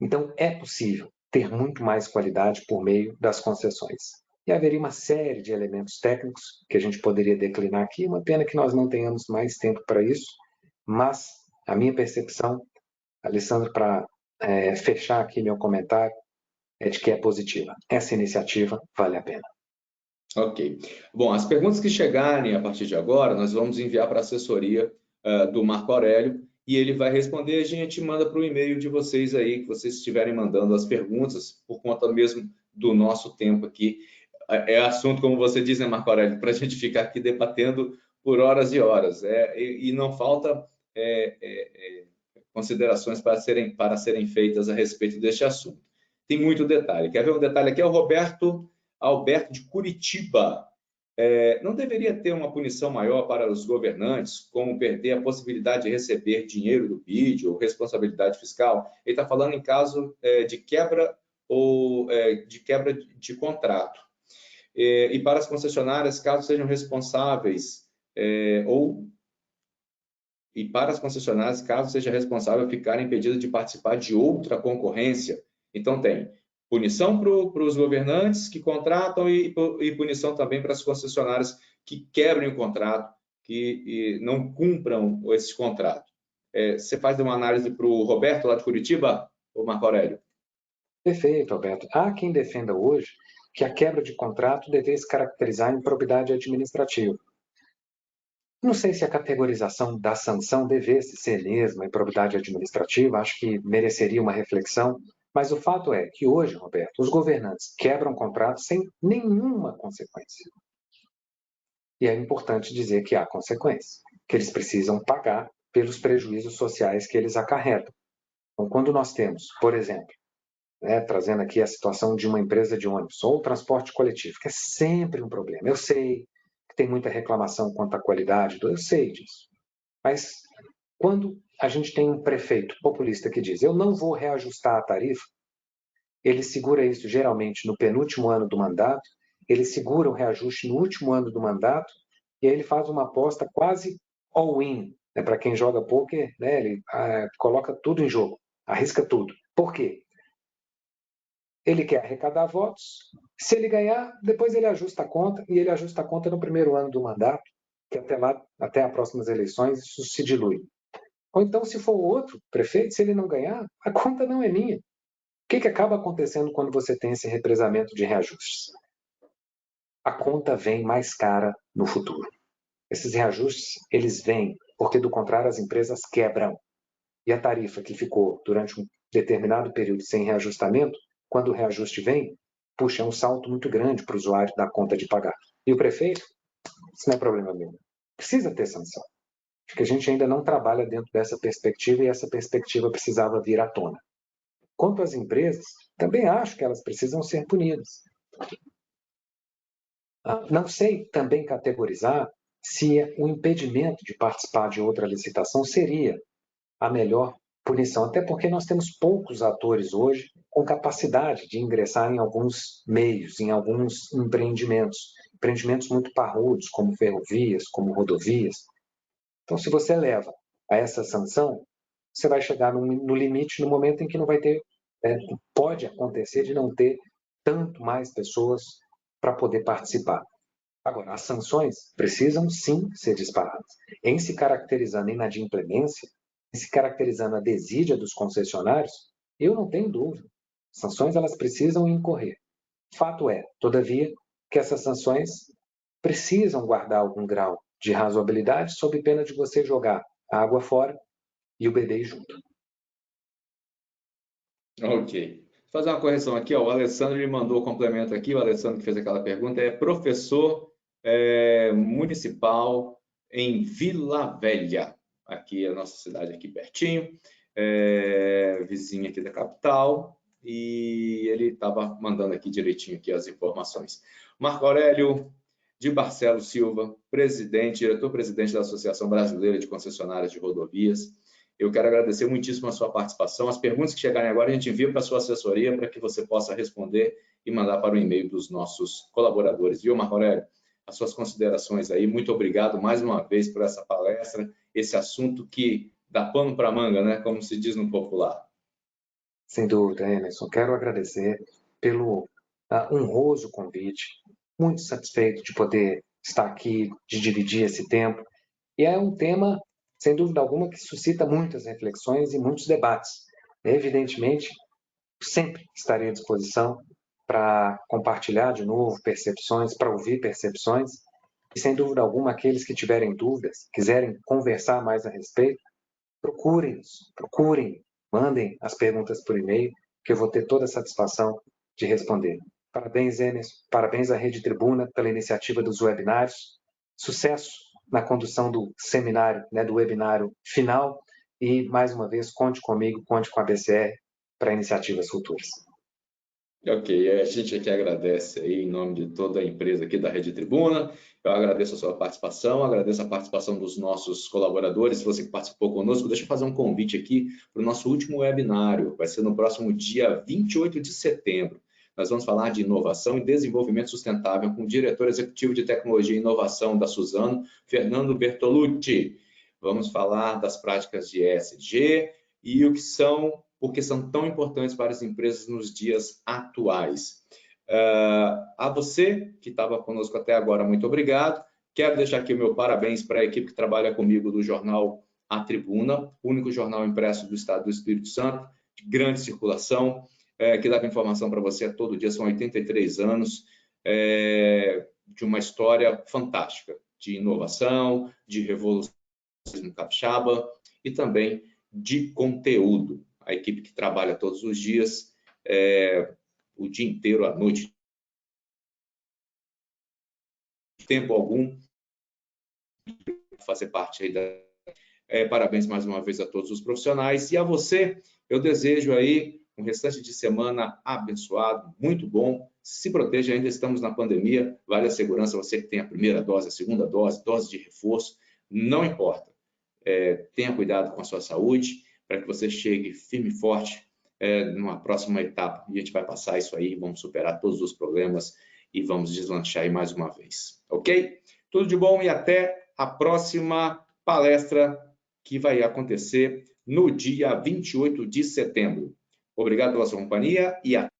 Speaker 8: Então, é possível ter muito mais qualidade por meio das concessões. E haveria uma série de elementos técnicos que a gente poderia declinar aqui, uma pena que nós não tenhamos mais tempo para isso, mas a minha percepção, Alessandro, para fechar aqui meu comentário, é de que é positiva. Essa iniciativa vale a pena.
Speaker 1: Ok. Bom, as perguntas que chegarem a partir de agora, nós vamos enviar para a assessoria do Marco Aurélio e ele vai responder. A gente manda para o e-mail de vocês aí, que vocês estiverem mandando as perguntas, por conta mesmo do nosso tempo aqui. É assunto, como você diz, né, Marco Aurélio, para a gente ficar aqui debatendo por horas e horas. E não falta considerações para serem feitas a respeito deste assunto. Tem muito detalhe. Quer ver um detalhe aqui? É o Roberto Alberto de Curitiba. Não deveria ter uma punição maior para os governantes, como perder a possibilidade de receber dinheiro do BID ou responsabilidade fiscal? Ele está falando em caso de quebra ou de quebra de contrato. E para as concessionárias, caso sejam responsáveis e para as concessionárias, caso seja responsável ficar impedido de participar de outra concorrência. Então tem punição para os governantes que contratam e punição também para as concessionárias que quebrem o contrato, que não cumpram esse contrato. Você faz uma análise para o Roberto, lá de Curitiba, ou Marco Aurélio?
Speaker 8: Perfeito, Alberto. Há quem defenda hoje que a quebra de contrato deve se caracterizar em improbidade administrativa. Não sei se a categorização da sanção devesse ser mesmo a improbidade administrativa, acho que mereceria uma reflexão, mas o fato é que hoje, Roberto, os governantes quebram contratos sem nenhuma consequência. E é importante dizer que há consequência, que eles precisam pagar pelos prejuízos sociais que eles acarretam. Então, quando nós temos, por exemplo, trazendo aqui a situação de uma empresa de ônibus ou transporte coletivo, que é sempre um problema. Eu sei que tem muita reclamação quanto à qualidade, eu sei disso. Mas quando a gente tem um prefeito populista que diz, eu não vou reajustar a tarifa, ele segura isso geralmente no penúltimo ano do mandato, ele segura o reajuste no último ano do mandato, e aí ele faz uma aposta quase all-in, para quem joga poker, ele coloca tudo em jogo, arrisca tudo. Por quê? Ele quer arrecadar votos, se ele ganhar, depois ele ajusta a conta, e ele ajusta a conta no primeiro ano do mandato, que até lá, até as próximas eleições, isso se dilui. Ou então, se for outro prefeito, se ele não ganhar, a conta não é minha. O que acaba acontecendo quando você tem esse represamento de reajustes? a conta vem mais cara no futuro. Esses reajustes, eles vêm porque, do contrário, as empresas quebram. E a tarifa que ficou durante um determinado período sem reajustamento, quando o reajuste vem, puxa, é um salto muito grande para o usuário dar conta de pagar. E o prefeito, isso não é problema meu. Precisa ter sanção. Acho que a gente ainda não trabalha dentro dessa perspectiva e essa perspectiva precisava vir à tona. Quanto às empresas, também acho que elas precisam ser punidas. Não sei também categorizar se o impedimento de participar de outra licitação seria a melhor punição, até porque nós temos poucos atores hoje com capacidade de ingressar em alguns meios, em alguns empreendimentos muito parrudos, como ferrovias, como rodovias. Então, se você leva a essa sanção, você vai chegar no limite, no momento em que não vai ter, pode acontecer de não ter tanto mais pessoas para poder participar. Agora, as sanções precisam sim ser disparadas. Em se caracterizando a inadimplência, em se caracterizando a desídia dos concessionários, eu não tenho dúvida. Sanções elas precisam incorrer. Fato é, todavia, que essas sanções precisam guardar algum grau de razoabilidade sob pena de você jogar a água fora e o bebê junto.
Speaker 1: Ok. Vou fazer uma correção aqui. Ó. O Alessandro me mandou o complemento aqui. O Alessandro que fez aquela pergunta é professor municipal em Vila Velha. Aqui é a nossa cidade, aqui pertinho. Vizinha aqui da capital. E ele estava mandando aqui direitinho aqui as informações. Marco Aurélio de Barcelos Silva, diretor-presidente da Associação Brasileira de Concessionárias de Rodovias. Eu quero agradecer muitíssimo a sua participação. As perguntas que chegarem agora, a gente envia para a sua assessoria para que você possa responder e mandar para o e-mail dos nossos colaboradores. Viu, Marco Aurélio? As suas considerações aí. Muito obrigado mais uma vez por essa palestra, esse assunto que dá pano para manga, né? Como se diz no popular.
Speaker 8: Sem dúvida, Emerson. Quero agradecer pelo honroso convite. Muito satisfeito de poder estar aqui, de dividir esse tempo. E é um tema, sem dúvida alguma, que suscita muitas reflexões e muitos debates. Evidentemente, sempre estarei à disposição para compartilhar de novo percepções, para ouvir percepções. E, sem dúvida alguma, aqueles que tiverem dúvidas, quiserem conversar mais a respeito, procurem, mandem as perguntas por e-mail, que eu vou ter toda a satisfação de responder. Parabéns, Emerson, parabéns à Rede Tribuna pela iniciativa dos webinários. Sucesso na condução do seminário, do webinário final. E, mais uma vez, conte comigo, conte com a BCR para iniciativas futuras.
Speaker 1: Ok, a gente aqui agradece aí em nome de toda a empresa aqui da Rede Tribuna. Eu agradeço a sua participação, agradeço a participação dos nossos colaboradores. Se você participou conosco, deixa eu fazer um convite aqui para o nosso último webinário. Vai ser no próximo dia 28 de setembro. Nós vamos falar de inovação e desenvolvimento sustentável com o diretor executivo de tecnologia e inovação da Suzano, Fernando Bertolucci. Vamos falar das práticas de ESG e por que são tão importantes para as empresas nos dias atuais. A você que estava conosco até agora, muito obrigado. Quero deixar aqui o meu parabéns para a equipe que trabalha comigo do jornal A Tribuna, único jornal impresso do estado do Espírito Santo, de grande circulação, que leva informação para você todo dia. São 83 anos de uma história fantástica, de inovação, de revolução capixaba e também de conteúdo. A equipe que trabalha todos os dias, o dia inteiro, à noite, tempo algum, fazer parte aí parabéns mais uma vez a todos os profissionais. E a você, eu desejo aí um restante de semana abençoado, muito bom. Se proteja, ainda estamos na pandemia, vale a segurança, você que tem a primeira dose, a segunda dose, dose de reforço, não importa. Tenha cuidado com a sua saúde, para que você chegue firme e forte numa próxima etapa. E a gente vai passar isso aí, vamos superar todos os problemas e vamos deslanchar aí mais uma vez. Ok? Tudo de bom e até a próxima palestra que vai acontecer no dia 28 de setembro. Obrigado pela sua companhia e até